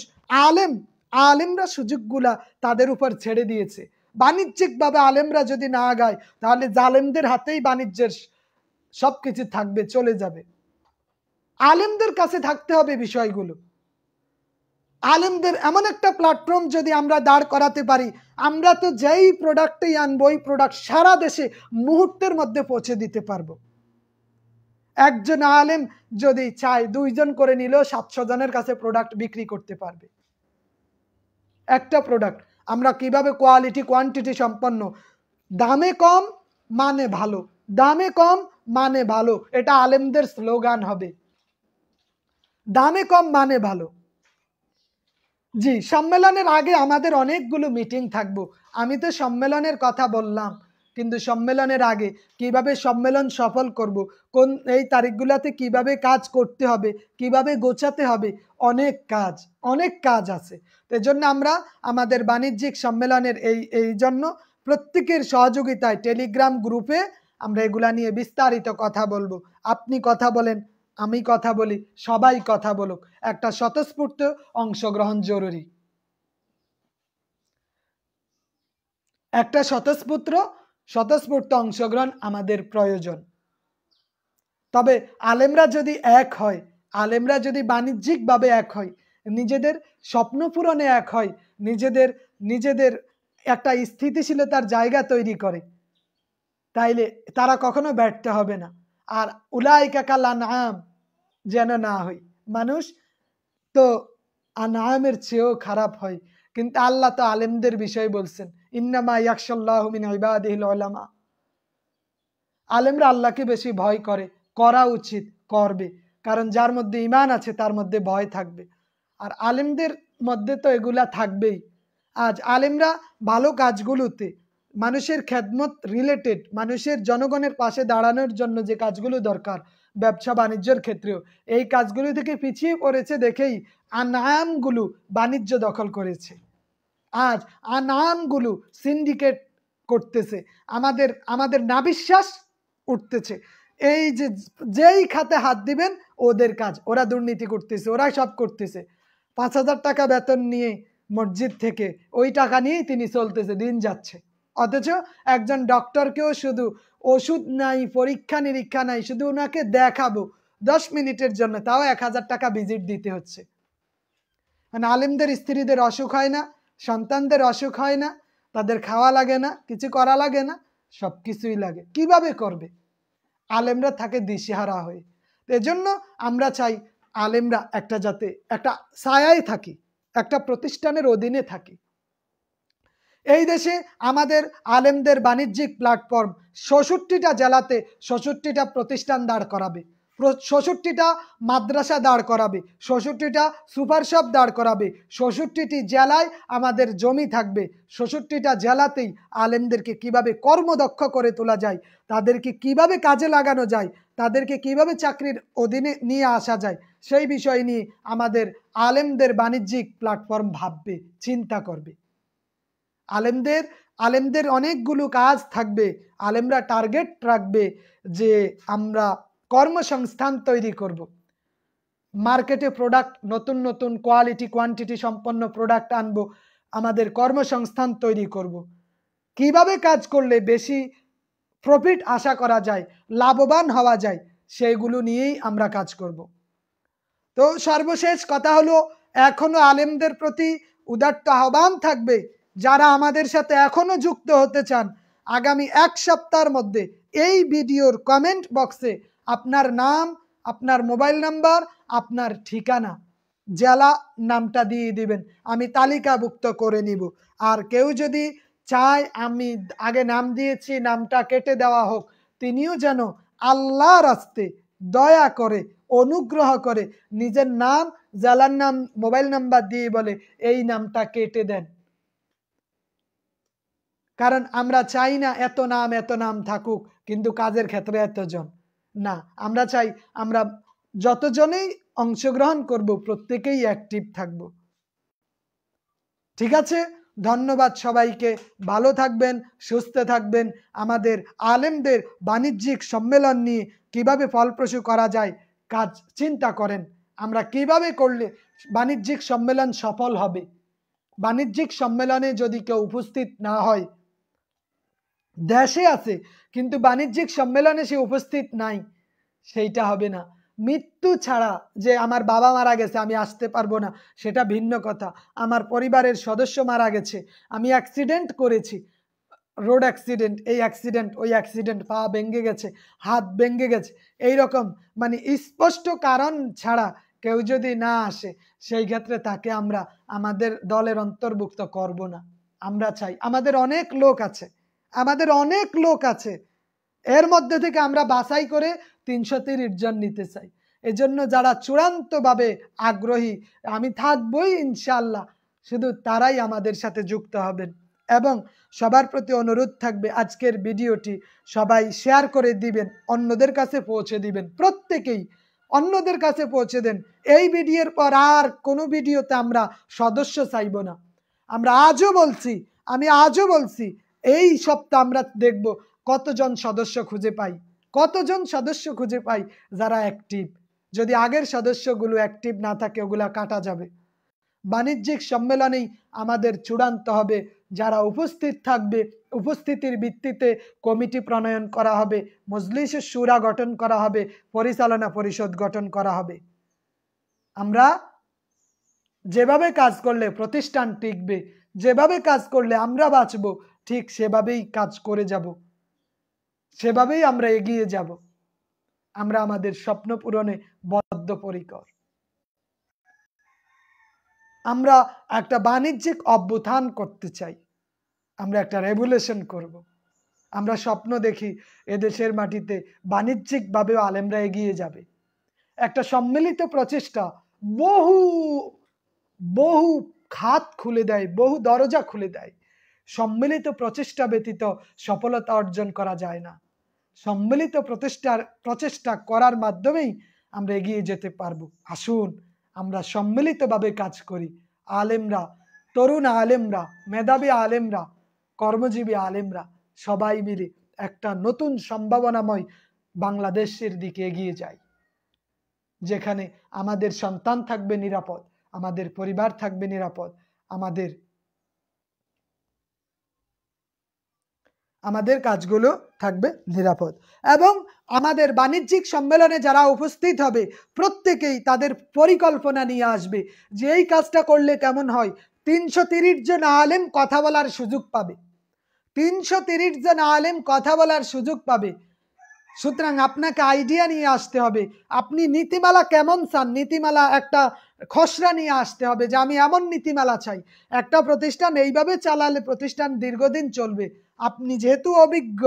আলেমরা সুযোগগুলা তাদের উপর ছেড়ে দিয়েছে। বাণিজ্যিকভাবে আলেমরা যদি না আগায়, তাহলে জালেমদের হাতেই বাণিজ্যের সবকিছু থাকবে, চলে যাবে। আলেমদের কাছে থাকতে হবে বিষয়গুলো। আলেমদের এমন একটা প্ল্যাটফর্ম যদি আমরা দাঁড় করাতে পারি, আমরা তো যেই প্রোডাক্টই আনবো, ওই প্রোডাক্ট সারা দেশে মুহূর্তের মধ্যে পৌঁছে দিতে পারবো। একজন আলেম যদি চায়, 2 জন করে নিলেও 700 জনের কাছে প্রোডাক্ট বিক্রি করতে পারবে। একটা প্রোডাক্ট আমরা কিভাবে কোয়ালিটি কোয়ান্টিটি সম্পন্ন, দামে কম মানে ভালো, দামে কম মানে ভালো, এটা আলেমদের স্লোগান হবে, দামে কম মানে ভালো। জি, সম্মেলনের আগে আমাদের অনেকগুলো মিটিং থাকবো। আমি তো সম্মেলনের কথা বললাম, কিন্তু সম্মেলনের আগে কিভাবে সম্মেলন সফল করব, কোন এই তারিখগুলোতে কিভাবে কাজ করতে হবে, কিভাবে গোছাতে হবে, অনেক কাজ আছে। এজন্য আমরা আমাদের বাণিজ্যিক সম্মেলনের এই জন্য প্রত্যেকের সহযোগিতায় টেলিগ্রাম গ্রুপে আমরা এগুলা নিয়ে বিস্তারিত কথা বলবো। আপনি কথা বলেন, আমি কথা বলি, সবাই কথা বলুক। একটা স্বতঃস্ফূর্ত অংশগ্রহণ জরুরি, একটা স্বতঃস্ফূর্ত অংশগ্রহণ আমাদের প্রয়োজন। তবে আলেমরা যদি এক হয়, আলেমরা যদি বাণিজ্যিকভাবে এক হয়, নিজেদের স্বপ্ন পূরণে এক হয়, নিজেদের একটা স্থিতিশীলতার জায়গা তৈরি করে, তাইলে তারা কখনো ব্যর্থ হবে না। আর উলাইকা কাল আনআম যেন না হয়। মানুষ তো আনআমের চেয়েও খারাপ হয়, কিন্তু আল্লাহ তো আলেমদের বিষয় বলছেন, ইন্নামা ইয়াখশাল্লাহু মিন ইবাদিহিল উলামা। আলেমরা আল্লাহকে বেশি ভয় করে, করা উচিত, করবে, কারণ যার মধ্যে ঈমান আছে তার মধ্যে ভয় থাকবে। আর আলেমদের মধ্যে তো এগুলা থাকবেই। আজ আলেমরা ভালো কাজগুলোতে, মানুষের খেদমত রিলেটেড, মানুষের জনগণের পাশে দাঁড়ানোর জন্য যে কাজগুলো দরকার, ব্যবসা বাণিজ্যের ক্ষেত্রেও এই কাজগুলো থেকে পিছিয়ে পড়েছে দেখেই আনআমগুলো বাণিজ্য দখল করেছে। আজ আনআমগুলো সিন্ডিকেট করতেছে, আমাদের নাবিশ্বাস উঠতেছে। এই যেই খাতে হাত দিবেন ওদের কাজ, ওরা দুর্নীতি করতেছে, ওরা সব করতেছে। 5,000 টাকা বেতন নিয়ে মসজিদ থেকে, ওই টাকা নিয়েই তিনি চলতেছে, দিন যাচ্ছে। অথচ একজন ডক্টরকেও শুধু ওষুধ নাই, পরীক্ষা নিরীক্ষা নাই, শুধু ওনাকে দেখাবো 10 মিনিটের জন্য, তাও 1,000 টাকা ভিজিট দিতে হচ্ছে। মানে আলেমদের স্ত্রীদের অসুখ হয় না, সন্তানদের অসুখ হয় না, তাদের খাওয়া লাগে না, কিছু করা লাগে না, সব কিছুই লাগে। কিভাবে করবে? আলেমরা থাকে দিশেহারা হয়ে। এজন্য আমরা চাই আলেমরা যাতে একটা ছায়ায় থাকি, একটা প্রতিষ্ঠানের অধীনে থাকি। এই দেশে আমাদের আলেমদের বাণিজ্যিক প্ল্যাটফর্ম ৬৬টা জেলাতে ৬৬টা প্রতিষ্ঠান দাঁড় করাবে, ৬৬টা মাদ্রাসা দাঁড় করাবে, ৬৬টা সুপার শপ দাঁড় করাবে, ৬৬টি জেলায় আমাদের জমি থাকবে। ৬৬টা জেলাতেই আলেমদেরকে কিভাবে কর্মদক্ষ করে তোলা যায়, তাদেরকে কিভাবে কাজে লাগানো যায়, তাদেরকে কিভাবে চাকরির অধীনে নিয়ে আসা যায় সেই বিষয় নিয়ে আমাদের আলেমদের বাণিজ্যিক প্ল্যাটফর্ম ভাববে, চিন্তা করবে। আলেমদের অনেকগুলো কাজ থাকবে। আলেমরা টার্গেট রাখবে যে আমরা কর্মসংস্থান তৈরি করব, মার্কেটে প্রোডাক্ট, নতুন নতুন কোয়ালিটি কোয়ান্টিটি সম্পন্ন প্রোডাক্ট আনবো, আমাদের কর্মসংস্থান তৈরি করব। কিভাবে কাজ করলে বেশি প্রফিট আশা করা যায়, লাভবান হওয়া যায়, সেইগুলো নিয়েই আমরা কাজ করব। তো সর্বশেষ কথা হলো, এখনো আলেমদের প্রতি উদাত্ত আহ্বান থাকবে, যারা আমাদের সাথে এখনো যুক্ত হতে চান, আগামী 1 সপ্তাহের মধ্যে এই ভিডিওর কমেন্ট বক্সে আপনার নাম, আপনার মোবাইল নাম্বার, আপনার ঠিকানা, জেলা নামটা দিয়ে দিবেন, আমি তালিকাভুক্ত করে নিব। আর কেউ যদি চায় আমি আগে নাম দিয়েছি নামটা কেটে দেওয়া হোক, তিনিও যেন আল্লাহর রাস্তে দয়া করে অনুগ্রহ করে নিজের নাম, জেলার নাম, মোবাইল নাম্বার দিয়ে বলে এই নামটা কেটে দেন। কারণ আমরা চাই না এত নাম থাকুক কিন্তু কাজের ক্ষেত্রে এতজন না। আমরা চাই আমরা যতজনেই অংশগ্রহণ করব প্রত্যেকেই অ্যাক্টিভ থাকব। ঠিক আছে, ধন্যবাদ সবাইকে। ভালো থাকবেন, সুস্থ থাকবেন। আমাদের আলেমদের বাণিজ্যিক সম্মেলন নিয়ে কিভাবে ফলপ্রসূ করা যায় কাজ চিন্তা করেন। আমরা কিভাবে করলে বাণিজ্যিক সম্মেলন সফল হবে। বাণিজ্যিক সম্মেলনে যদি কেউ উপস্থিত না হয়, দেশে আছে কিন্তু বাণিজ্যিক সম্মেলনে সে উপস্থিত নাই, সেইটা হবে না। মৃত্যু ছাড়া যে আমার বাবা মারা গেছে আমি আসতে পারবো না সেটা ভিন্ন কথা, আমার পরিবারের সদস্য মারা গেছে, আমি অ্যাক্সিডেন্ট করেছি, রোড অ্যাক্সিডেন্ট, এই অ্যাক্সিডেন্ট ওই অ্যাক্সিডেন্ট, পা ভেঙে গেছে, হাত ভেঙে গেছে, এইরকম মানে স্পষ্ট কারণ ছাড়া কেউ যদি না আসে সেই ক্ষেত্রে তাকে আমরা আমাদের দলের অন্তর্ভুক্ত করব না। আমরা চাই আমাদের অনেক লোক আছে, এর মধ্যে থেকে আমরা বাছাই করে 330 জন নিতে চাই। এজন্য যারা চূড়ান্তভাবে আগ্রহী, আমি থাকবই ইনশাআল্লাহ, শুধু তারাই আমাদের সাথে যুক্ত হবেন। এবং সবার প্রতি অনুরোধ থাকবে আজকের ভিডিওটি সবাই শেয়ার করে দিবেন, অন্যদের কাছে পৌঁছে দিবেন, প্রত্যেকেই অন্যদের কাছে পৌঁছে দেন। এই ভিডিওর পর আর কোনো ভিডিওতে আমরা সদস্য চাইব না। আমরা আমি আজও বলছি এই সপ্তাহ আমরা দেখব কতজন সদস্য খুঁজে পাই যারা অ্যাক্টিভ। যদি আগের সদস্যগুলো অ্যাক্টিভ না থাকে ওগুলা কাটা যাবে। বাণিজ্যিক সম্মেলনেই আমাদের চূড়ান্ত হবে, যারা উপস্থিত থাকবে উপস্থিতির ভিত্তিতে কমিটি প্রণয়ন করা হবে, মজলিসে শুরা গঠন করা হবে, পরিচালনা পরিষদ গঠন করা হবে। আমরা যেভাবে কাজ করলে প্রতিষ্ঠান টিকবে, যেভাবে কাজ করলে আমরা বাঁচব, ঠিক সেভাবেই কাজ করে যাব, সেভাবেই আমরা এগিয়ে যাব। আমরা আমাদের স্বপ্ন পূরণে বদ্ধপরিকর। আমরা একটা বাণিজ্যিক অভ্যুত্থান করতে চাই, আমরা একটা রেভলিউশন করব। আমরা স্বপ্ন দেখি এদেশের মাটিতে বাণিজ্যিকভাবেও আলেমরা এগিয়ে যাবে। একটা সম্মিলিত প্রচেষ্টা বহু বহু খাত খুলে দেয়, বহু দরজা খুলে দেয়। সম্মিলিত প্রচেষ্টা ব্যতীত সফলতা অর্জন করা যায় না। সম্মিলিত প্রচেষ্টা করার মাধ্যমেই আমরা এগিয়ে যেতে পারবো। আসুন আমরা সম্মিলিতভাবে কাজ করি। আলেমরা, তরুণ আলেমরা, মেধাবী আলেমরা, কর্মজীবী আলেমরা সবাই মিলে একটা নতুন সম্ভাবনাময় বাংলাদেশের দিকে এগিয়ে যায়, যেখানে আমাদের সন্তান থাকবে নিরাপদ, আমাদের পরিবার থাকবে নিরাপদ, আমাদের কাজগুলো থাকবে নিরাপদ। এবং আমাদের বাণিজ্যিক সম্মেলনে যারা উপস্থিত হবে প্রত্যেকেই তাদের পরিকল্পনা নিয়ে আসবে যে এই কাজটা করলে কেমন হয়। 330 জন আলেম কথা বলার সুযোগ পাবে, 330 জন আলেম কথা বলার সুযোগ পাবে। সুতরাং আপনাকে আইডিয়া নিয়ে আসতে হবে, আপনি নীতিমালা কেমন চান, নীতিমালা একটা খসড়া নিয়ে আসতে হবে যে আমি এমন নীতিমালা চাই, একটা প্রতিষ্ঠান এইভাবে চালালে প্রতিষ্ঠান দীর্ঘদিন চলবে। আপনি যেহেতু অভিজ্ঞ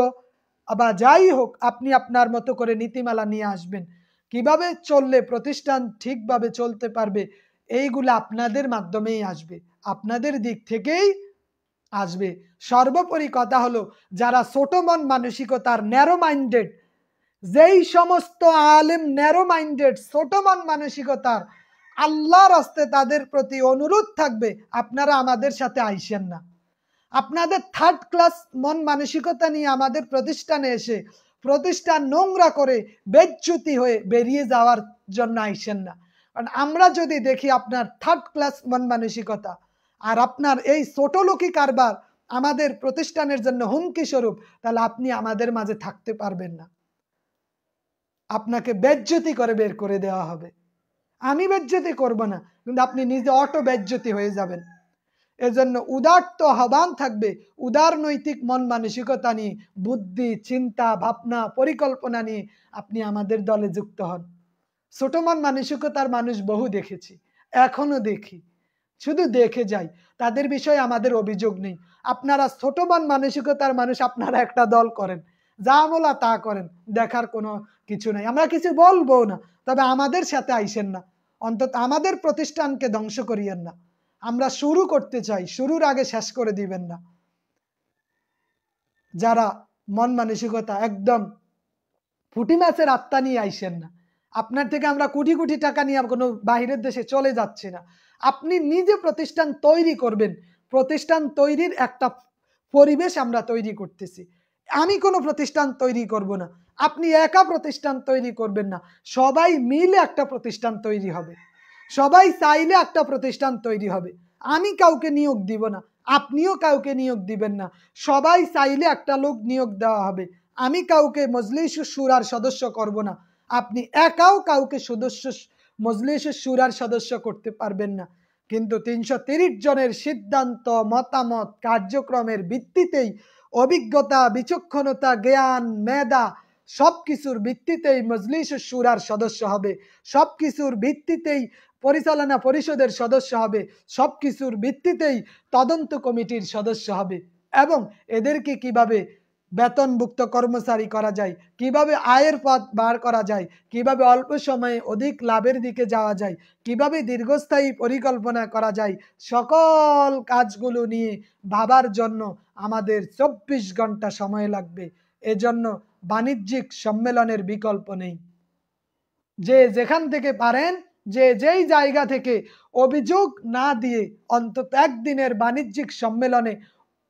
বা যাই হোক, আপনি আপনার মতো করে নীতিমালা নিয়ে আসবেন, কিভাবে চললে প্রতিষ্ঠান ঠিকভাবে চলতে পারবে, এইগুলো আপনাদের মাধ্যমেই আসবে, আপনাদের দিক থেকেই আসবে। সর্বোপরি কথা হলো, যারা ছোট মন মানসিকতার, ন্যারো মাইন্ডেড, যেই সমস্ত আলেম ন্যারো মাইন্ডেড, ছোট মন মানসিকতার, আল্লাহর হস্তে তাদের প্রতি অনুরোধ থাকবে, আপনারা আমাদের সাথে আইসেন না। আপনাদের থার্ড ক্লাস মন মানসিকতা নিয়ে আমাদের প্রতিষ্ঠানে এসে প্রতিষ্ঠান নোংরা করে বেজ্জতি হয়ে বেরিয়ে যাওয়ার জন্য আইসেন না। কারণ আমরা যদি দেখি আপনার থার্ড ক্লাস মন মানসিকতা আর আপনার এই ছোট লোকি কারবার আমাদের প্রতিষ্ঠানের জন্য হুমকি স্বরূপ, তাহলে আপনি আমাদের মাঝে থাকতে পারবেন না। আপনাকে বেজ্জতি করে বের করে দেওয়া হবে। আমি বেজ্জতি করব না, কিন্তু আপনি নিজে অটো বেজ্জতি হয়ে যাবেন। এজন্য উদারত আহ্বান থাকবে, উদার নৈতিক মন মানসিকতা নিয়ে, বুদ্ধি, চিন্তা, ভাবনা, পরিকল্পনা নিয়ে আপনি আমাদের দলে যুক্ত হন। ছোট মন মানসিকতার মানুষ বহু দেখেছি, এখনো দেখি, শুধু দেখে যাই, তাদের বিষয়ে আমাদের অভিযোগ নেই। আপনারা ছোট মন মানসিকতার মানুষ, আপনারা একটা দল করেন, যা বলা তা করেন, দেখার কোনো কিছু নাই। আমরা কিছু বলবো না, তবে আমাদের সাথে আইসেন না, অন্তত আমাদের প্রতিষ্ঠানকে ধ্বংস করিয়েন না। আমরা শুরু করতে চাই, শুরুর আগে শেষ করে দিবেন না। যারা মন মানসিকতা একদম পুঁটি মাছের আত্মা নিয়ে আইসেন না। আপনার থেকে আমরা কোটি কোটি টাকা নিয়ে কোনো বাহিরের দেশে চলে যাচ্ছি না। আপনি নিজে প্রতিষ্ঠান তৈরি করবেন, প্রতিষ্ঠান তৈরির একটা পরিবেশ আমরা তৈরি করতেছি। আমি কোনো প্রতিষ্ঠান তৈরি করব না, আপনি একা প্রতিষ্ঠান তৈরি করবেন না, সবাই মিলে একটা প্রতিষ্ঠান তৈরি হবে। সবাই চাইলে একটা প্রতিষ্ঠান তৈরি হবে। আমি কাউকে নিয়োগ দিব না, আপনিও কাউকে নিয়োগ দিবেন না, সবাই চাইলে একটা লোক নিয়োগ দেওয়া হবে। আমি কাউকে মজলিস শুরার সদস্য করব না, আপনি একাও কাউকে সদস্য মজলিস শুরার সদস্য করতে পারবেন না। কিন্তু ৩৩০ জনের সিদ্ধান্ত, মতামত, কার্যক্রমের ভিত্তিতেই, অভিজ্ঞতা, বিচক্ষণতা, জ্ঞান, মেধা সবকিছুর ভিত্তিতেই মজলিস শুরার সদস্য হবে, সবকিছুর ভিত্তিতেই পরিচালনা পরিষদের সদস্য হবে, সবকিছুর ভিত্তিতেই তদন্ত কমিটির সদস্য হবে। এবং এদেরকে কিভাবে বেতনভুক্ত কর্মচারী করা যায়, কিভাবে আয়ের পথ বার করা যায়, কিভাবে অল্প সময়ে অধিক লাভের দিকে যাওয়া যায়, কিভাবে দীর্ঘস্থায়ী পরিকল্পনা করা যায়, সকল কাজগুলো নিয়ে ভাবার জন্য আমাদের ২৪ ঘন্টা সময় লাগবে। এজন্য বাণিজ্যিক সম্মেলনের বিকল্প নেই। যে যেখান থেকে পারেন, যে যেই জায়গা থেকে অভিযোগ না দিয়ে অন্তত একদিনের বাণিজ্যিক সম্মেলনে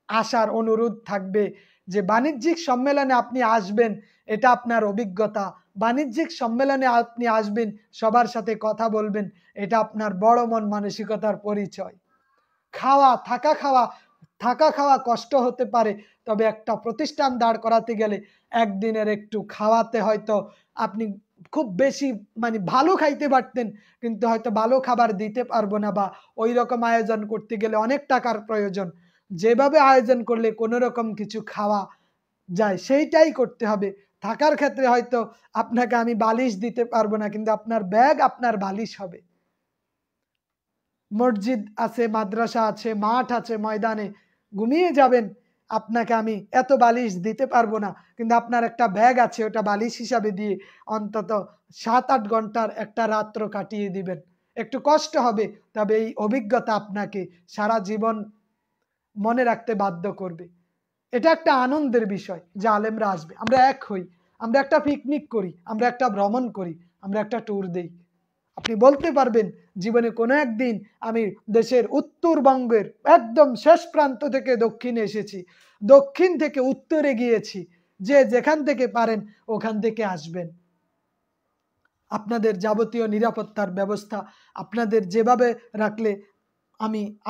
আসার অনুরোধ থাকবে। যে বাণিজ্যিক সম্মেলনে আপনি আসবেন, এটা আপনার অভিজ্ঞতা। বাণিজ্যিক সম্মেলনে আপনি আসবেন, সবার সাথে কথা বলবেন, এটা আপনার বড় মন মানসিকতার পরিচয়। থাকা খাওয়া কষ্ট হতে পারে, তবে একটা প্রতিষ্ঠান দাঁড় করাতে গেলে একদিনের একটু খাওয়াতে হয়তো আপনি খুব বেশি ভালো খাইতে পারতেন, কিন্তু হয়তো ভালো খাবার দিতে পারবো না, বা ওই রকম আয়োজন করতে গেলে অনেক টাকার প্রয়োজন। যেভাবে আয়োজন করলে কোনো রকম কিছু খাওয়া যায় সেইটাই করতে হবে। থাকার ক্ষেত্রে হয়তো আপনাকে আমি বালিশ দিতে পারবো না, কিন্তু আপনার ব্যাগ আপনার বালিশ হবে। মসজিদ আছে, মাদ্রাসা আছে, মাঠ আছে, ময়দানে ঘুমিয়ে যাবেন, আপনাকে আমি এত বালিশ দিতে পারবো না, কিন্তু আপনার একটা ব্যাগ আছে, ওটা বালিশ হিসাবে দিয়ে অন্তত ৭-৮ ঘন্টার একটা রাত্র কাটিয়ে দিবেন। একটু কষ্ট হবে, তবে এই অভিজ্ঞতা আপনাকে সারা জীবন মনে রাখতে বাধ্য করবে। এটা একটা আনন্দের বিষয় যে আলেমরা আসবে, আমরা এক হই, আমরা একটা পিকনিক করি, আমরা একটা ভ্রমণ করি, আমরা একটা ট্যুর দেই। আপনি বলতে পারবেন জীবনে কোনো একদিন আমি দেশের উত্তরবঙ্গের একদম শেষ প্রান্ত থেকে দক্ষিণে এসেছি, দক্ষিণ থেকে উত্তরে গিয়েছি। যে যেখান থেকে পারেন ওখান থেকে আসবেন। আপনাদের যাবতীয় নিরাপত্তার ব্যবস্থা আপনাদের যেভাবে রাখলে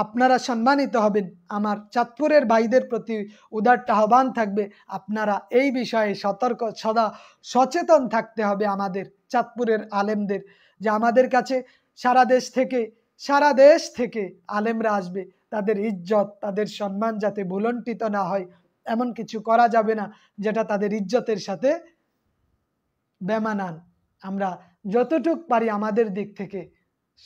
আপনারা সম্মানিত হবেন। আমার চাঁদপুরের ভাইদের প্রতি উদাত্ত আহ্বান থাকবে, আপনারা এই বিষয়ে সতর্ক, সদা সচেতন থাকতে হবে আমাদের চাঁদপুরের আলেমদের, যে আমাদের কাছে সারা দেশ থেকে আলেমরা আসবে। তাদের ইজ্জত, তাদের সম্মান যাতে ভুলণ্ঠিত না হয়, এমন কিছু করা যাবে না যেটা তাদের ইজ্জতের সাথে বেমানান। আমরা যতটুকু পারি আমাদের দিক থেকে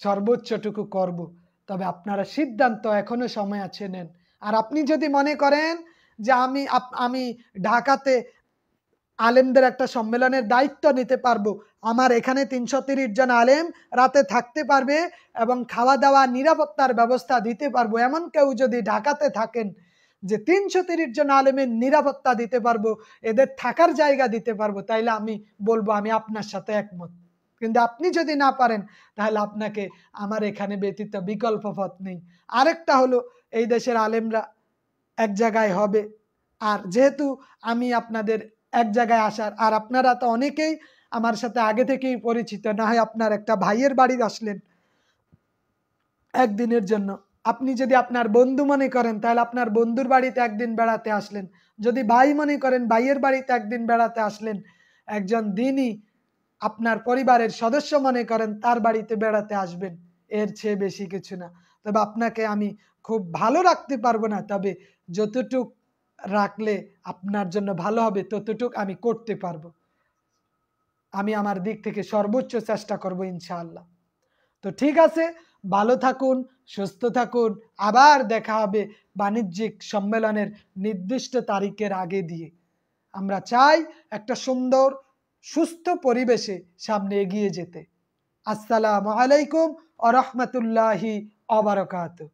সর্বোচ্চটুকু করব। তবে আপনারা সিদ্ধান্ত এখনো সময় আছে, নেন। আর আপনি যদি মনে করেন যে আমি ঢাকাতে আলেমদের একটা সম্মেলনের দায়িত্ব নিতে পারবো, আমার এখানে ৩৩০ জন আলেম রাতে থাকতে পারবে এবং খাওয়া দাওয়া নিরাপত্তার ব্যবস্থা দিতে পারবো, এমন কেউ যদি ঢাকাতে থাকেন যে 330 জন আলেমের নিরাপত্তা দিতে পারবো, এদের থাকার জায়গা দিতে পারবো, তাইলে আমি বলবো আমি আপনার সাথে একমত। কিন্তু আপনি যদি না পারেন তাহলে আপনাকে আমার এখানে ব্যতীত বিকল্প পথ নেই। আরেকটা হলো এই দেশের আলেমরা এক জায়গায় হবে, আর যেহেতু আমি আপনাদের এক জায়গায় আসার, আর আপনারা তো অনেকেই আমার সাথে আগে থেকেই পরিচিত, না হয় আপনার একটা ভাইয়ের বাড়ি আসলেন একদিনের জন্য, আপনি যদি আপনার বন্ধু মনে করেন তাহলে আপনার বন্ধুর বাড়িতে একদিন বেড়াতে আসলেন, যদি ভাই মনে করেন ভাইয়ের বাড়িতে একদিন বেড়াতে আসলেন, একজন দিনই আপনার পরিবারের সদস্য মনে করেন তার বাড়িতে বেড়াতে আসবেন, এর চেয়ে বেশি কিছু না। তবে আপনাকে আমি খুব ভালো রাখতে পারবো না, তবে যতটুক রাখলে আপনার জন্য ভালো হবে ততটুক আমি করতে পারবো। আমি আমার দিক থেকে সর্বোচ্চ চেষ্টা করব ইনশাআল্লাহ। তো ঠিক আছে, ভালো থাকুন, সুস্থ থাকুন, আবার দেখা হবে বাণিজ্যিক সম্মেলনের নির্দিষ্ট তারিখের আগে দিয়ে। আমরা চাই একটা সুন্দর সুস্থ পরিবেশে সামনে এগিয়ে যেতে। আসসালামু আলাইকুম ওয়া রাহমাতুল্লাহি ওয়া বারাকাতুহু।